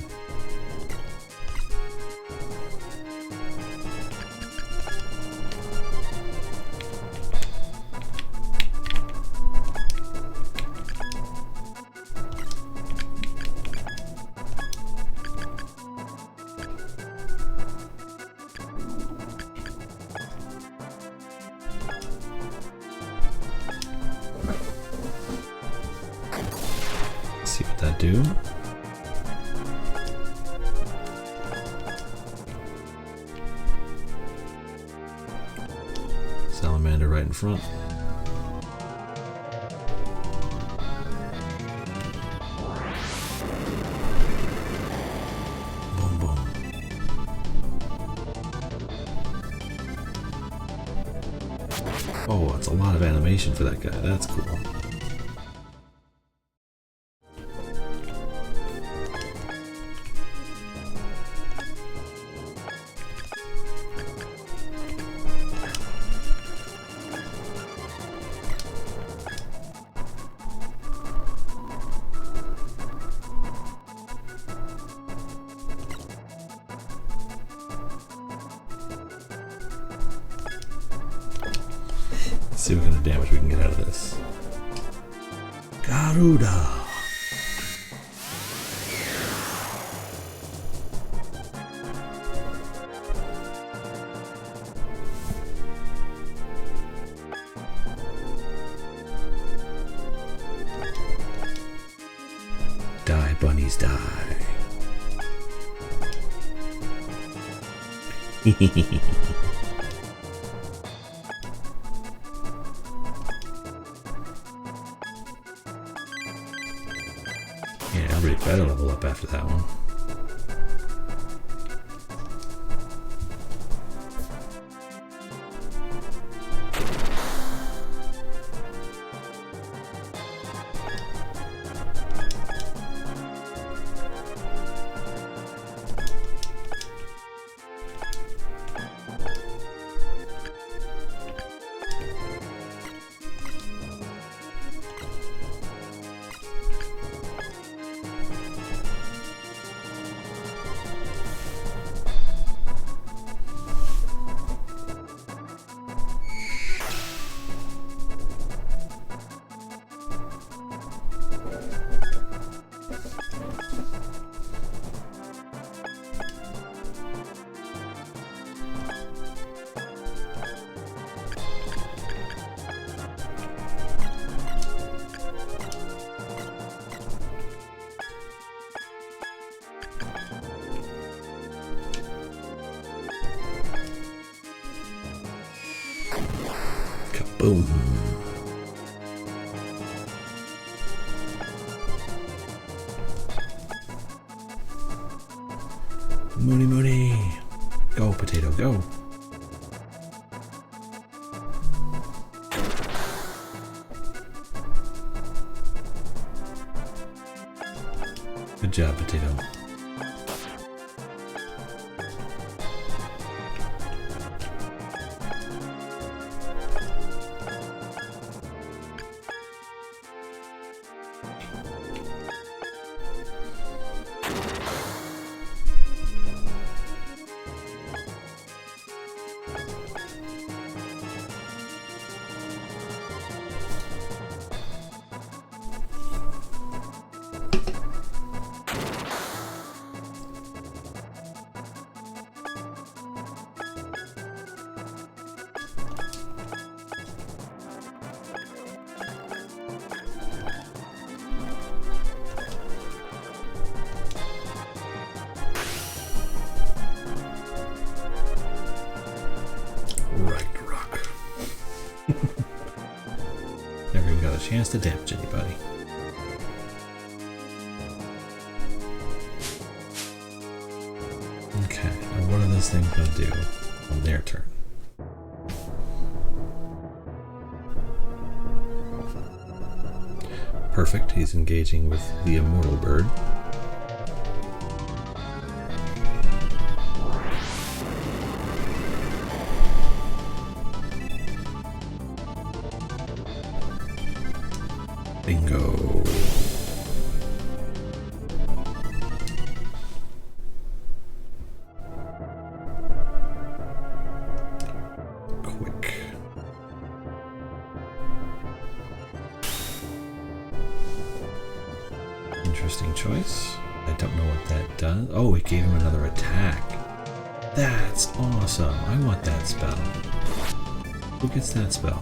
Speaker 1: See what that do. Salamander right in front. Boom, boom. Oh, it's a lot of animation for that guy. That's cool. See what kind of damage we can get out of this. Garuda! Die, bunnies, die. Yeah, everybody better level up after that one. Kaboom. Mooney Mooney. Go, potato, go. Good job, potato. Never even got a chance to damage anybody. Okay, and what are those things going to do on their turn? Perfect, he's engaging with the immortal bird. Bingo. Quick. Interesting choice. I don't know what that does. Oh, it gave him another attack. That's awesome. I want that spell. Who gets that spell?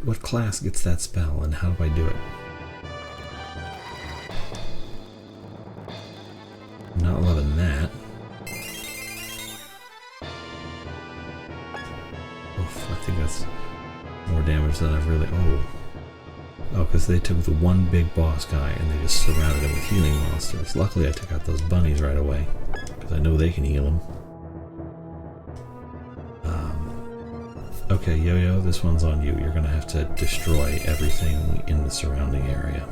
Speaker 1: What class gets that spell, and how do I do it? I'm not loving that. I think that's more damage than I've really... Oh, because they took the one big boss guy and they just surrounded him with healing monsters. Luckily I took out those bunnies right away, because I know they can heal him. Okay, Yo-Yo, this one's on you. You're going to have to destroy everything in the surrounding area.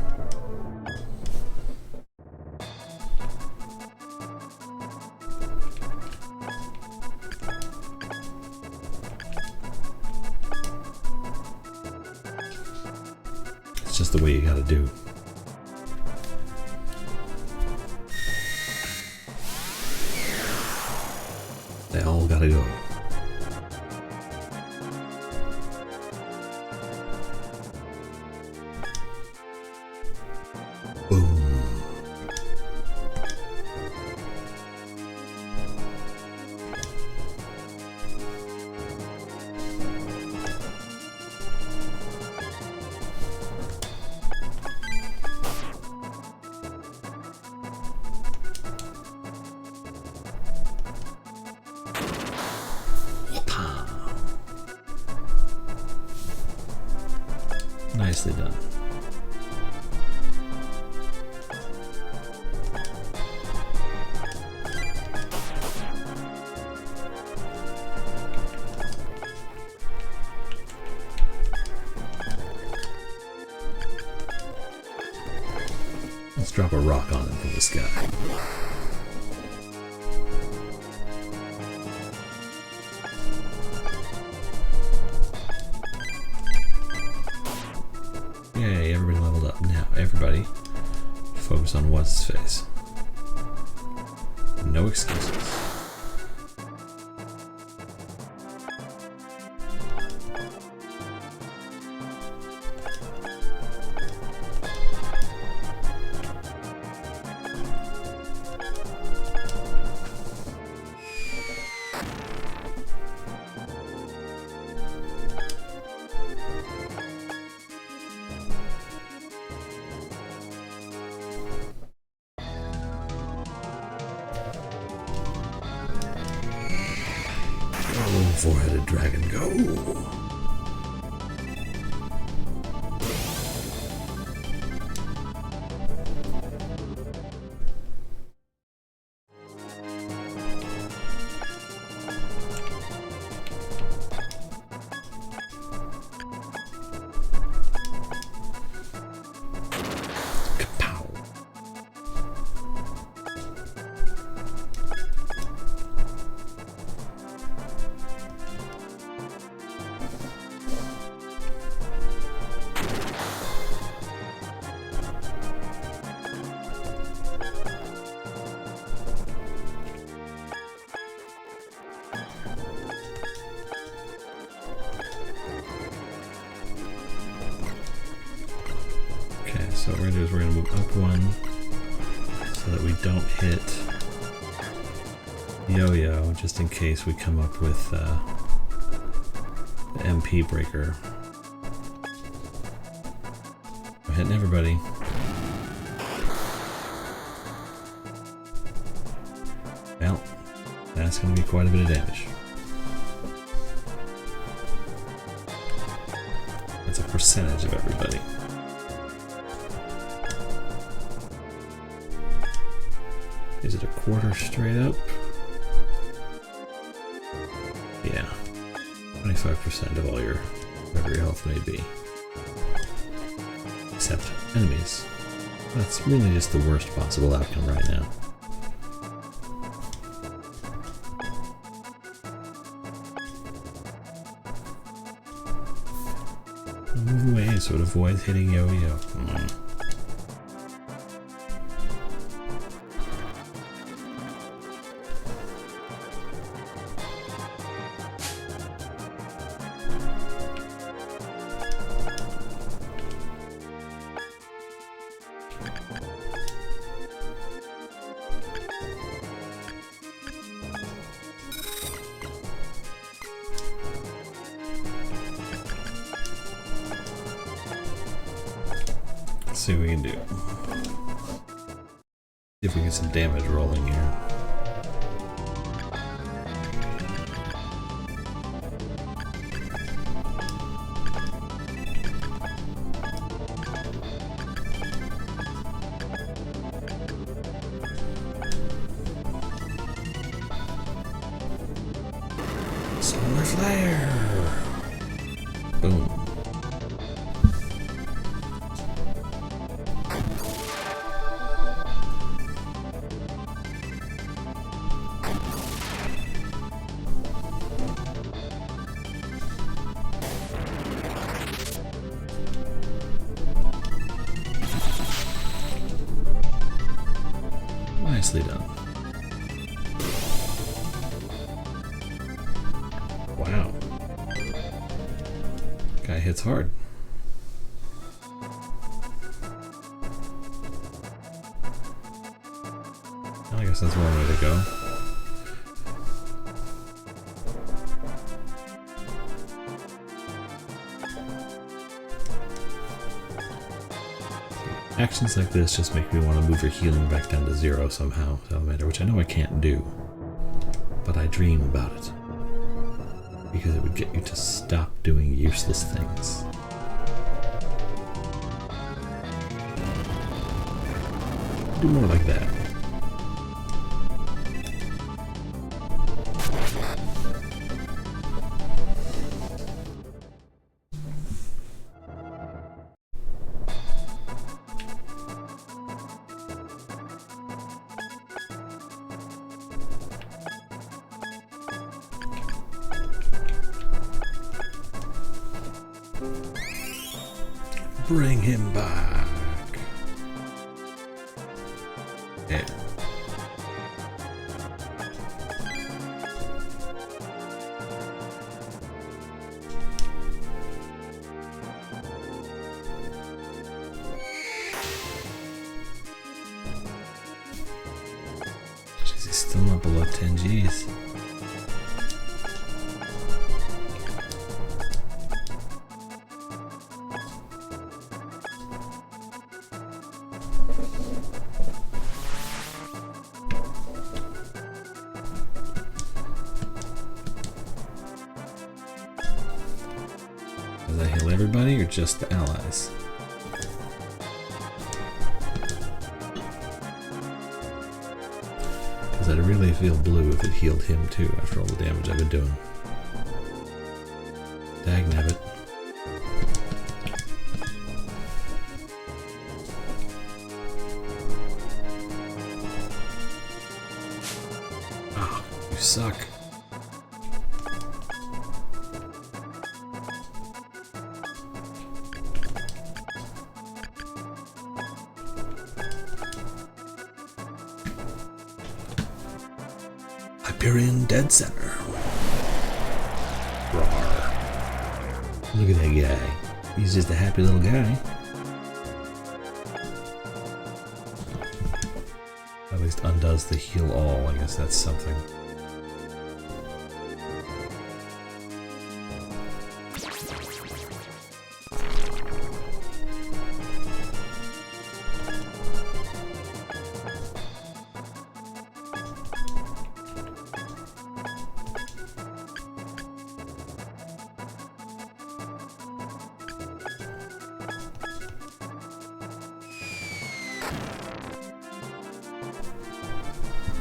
Speaker 1: It's just the way you gotta do. They all gotta go. Nicely done. Let's drop a rock on him from the sky. Yay, everybody leveled up. Now, everybody, focus on what's his face. No excuses. Four-headed dragon, go! So what we're going to do is we're going to move up one so that we don't hit Yo-Yo, just in case we come up with the MP breaker. I'm hitting everybody. Well, that's going to be quite a bit of damage. That's a percentage of everybody. Is it a quarter straight up? Yeah. 25% of all your whatever your health may be. Except enemies. That's really just the worst possible outcome right now. Move away so it avoids hitting Yo-Yo. Let's see what we can do. See if we get some damage rolling here. Boom. Nicely done. Wow. Guy hits hard. I guess that's one way to go. Actions like this just make me want to move your healing back down to 0 somehow, Salamander, which I know I can't do. But I dream about it. Because it would get you to stop doing useless things. Do more like that. Bring him back. Yeah. Jeez, he's still not below 10 Gs. Does that heal everybody or just the allies? Because I'd really feel blue if it healed him too after all the damage I've been doing. Dagnabbit. Ah, you suck. Hyperion Dead Center. Rawr. Look at that guy. He's just a happy little guy. At least undoes the heal all. I guess that's something.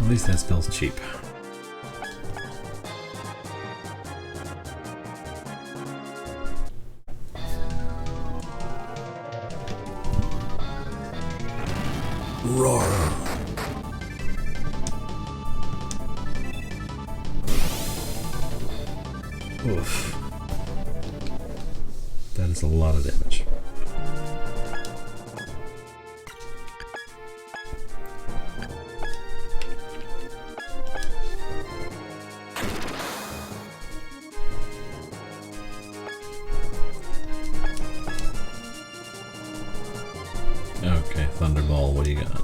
Speaker 1: At least that spell's cheap. Roar! Oof. That is a lot of damage. Okay, Thunderball, what do you got?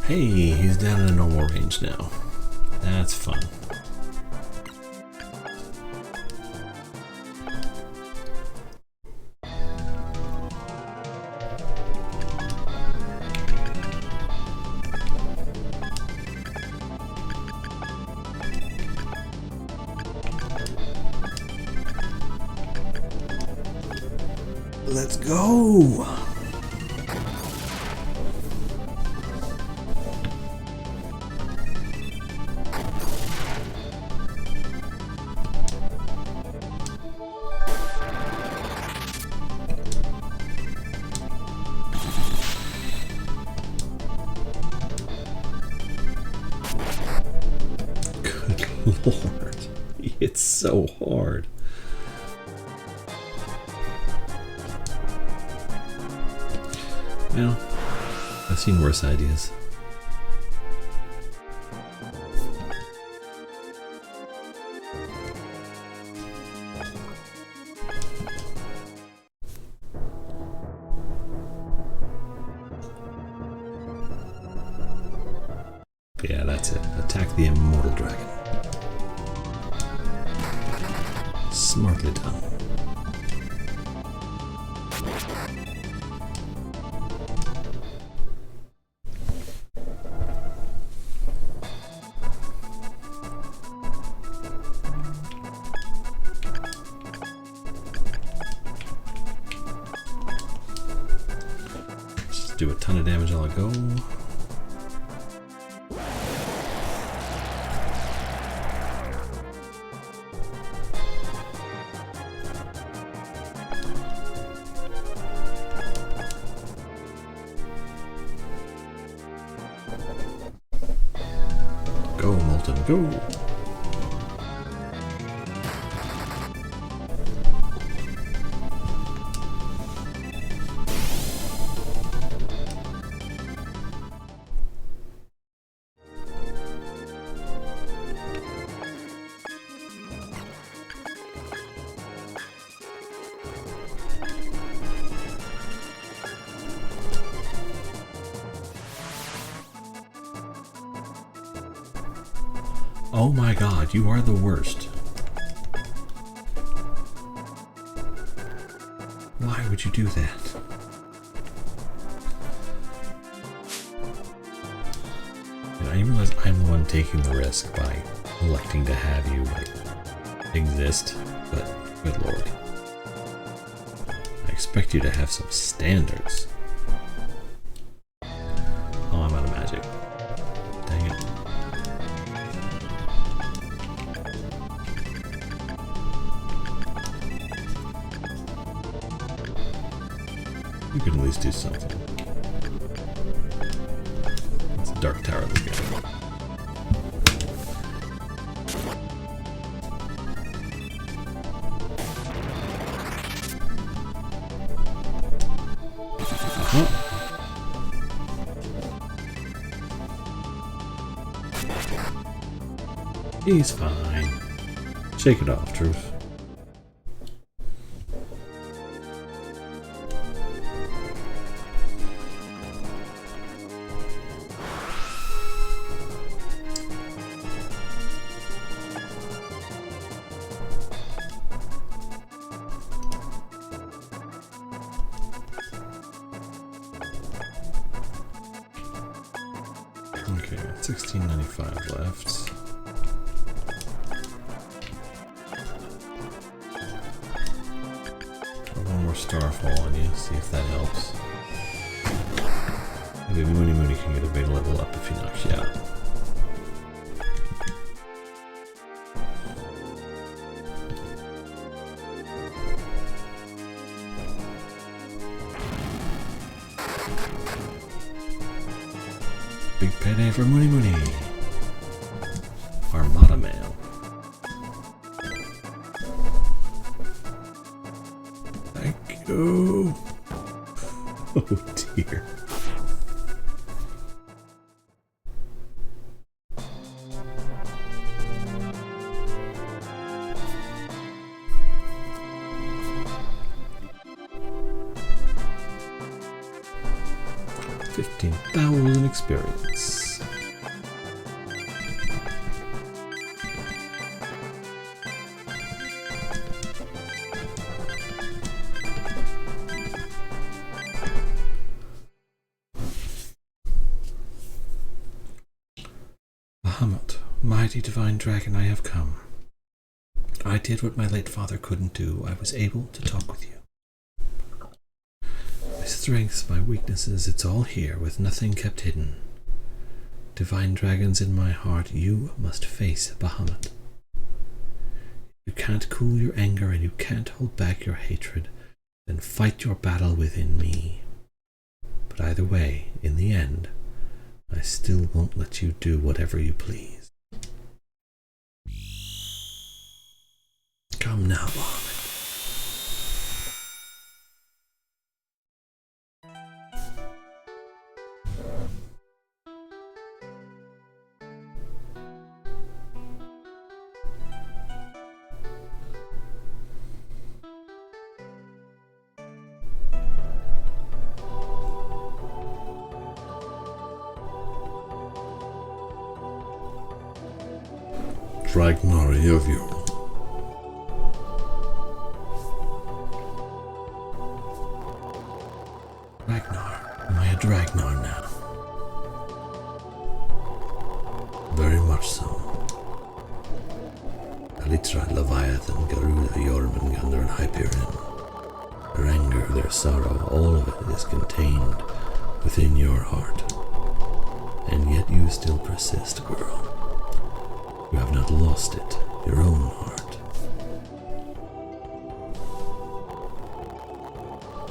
Speaker 1: Hey, he's down in a normal range now. That's fun. Let's go! Lord, it's so hard. Well, I've seen worse ideas. Yeah, that's it. Attack the immortal dragon. Smartly done. Just do a ton of damage while I go. Go, Molten, go! Oh my god, you are the worst. Why would you do that? And I realize I'm the one taking the risk by electing to have you, like, exist, but good lord. I expect you to have some standards. Oh, I'm out of magic. Dang it. You can at least do something. It's a dark tower again. He's fine. Shake it off, Truth. Okay, 1695 left. One more starfall on you, see if that helps. Maybe Mooney Mooney can get a big level up if he knocks you out. Big payday for Mooney Mooney. Armada Mail. Thank you. Oh dear. $15,000 experience. Bahamut, mighty divine dragon, I have come. I did what my late father couldn't do. I was able to talk with you. My strengths, my weaknesses, it's all here, with nothing kept hidden. Divine dragons in my heart, you must face Bahamut. You can't cool your anger and you can't hold back your hatred, then fight your battle within me. But either way, in the end, I still won't let you do whatever you please. now, Bahamut. Ragnar Yovio. Ragnar, am I a Dragnar now? Very much so. Alitra, Leviathan, Garuda, Jormungandr, and Hyperion. Their anger, their sorrow, all of it is contained within your heart. And yet you still persist, girl. You have not lost it, your own heart.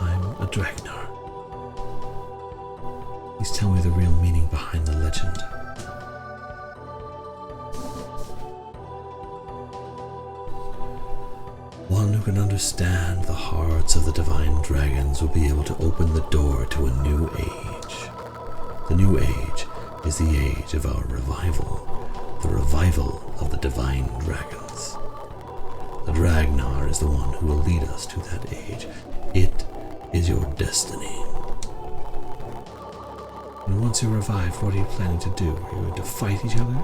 Speaker 1: I'm a Dragnar. Please tell me the real meaning behind the legend. One who can understand the hearts of the divine dragons will be able to open the door to a new age. The new age is the age of our revival. The revival of the divine dragons. The Dragnar is the one who will lead us to that age. It is your destiny. And once you're revived, what are you planning to do? Are you going to fight each other?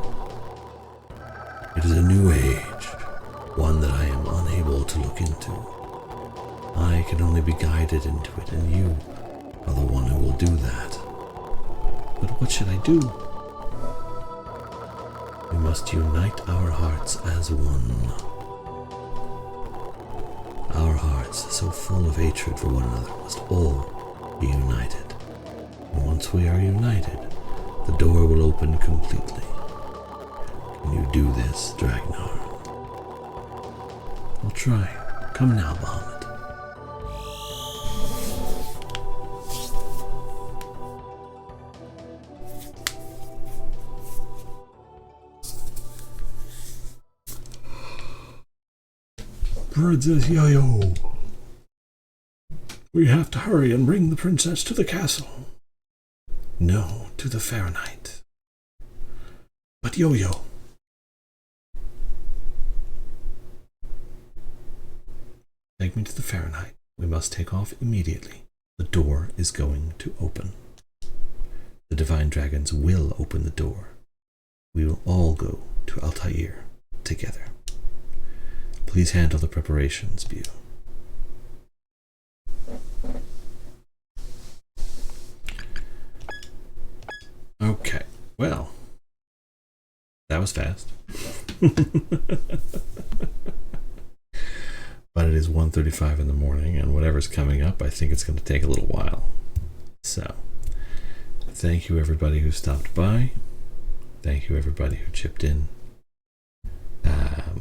Speaker 1: It is a new age, one that I am unable to look into. I can only be guided into it, and you are the one who will do that. But what should I do? We must unite our hearts as one. Our hearts, so full of hatred for one another, must all be united. And once we are united, the door will open completely. Can you do this, Dragnar? I'll try. Come now, Bahamut. Princess Yo-Yo. We have to hurry and bring the princess to the castle. No, to the Fahrenheit. But Yo-Yo. Take me to the Fahrenheit. We must take off immediately. The door is going to open. The divine dragons will open the door. We will all go to Altair together. Please handle the preparations, Bew. Okay, well, that was fast. But it is 1:35 in the morning, and whatever's coming up, I think it's going to take a little while. So, thank you everybody who stopped by. Thank you everybody who chipped in.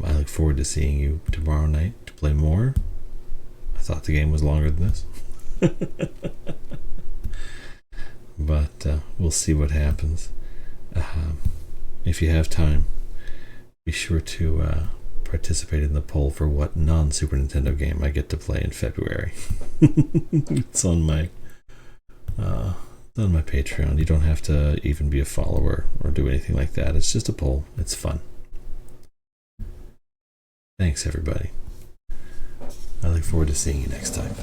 Speaker 1: I look forward to seeing you tomorrow night to play more. I thought the game was longer than this. But we'll see what happens. If you have time, be sure to participate in the poll for what non-Super Nintendo game I get to play in February. It's on my Patreon. You don't have to even be a follower or do anything like that. It's just a poll. It's fun. Thanks, everybody. I look forward to seeing you next time.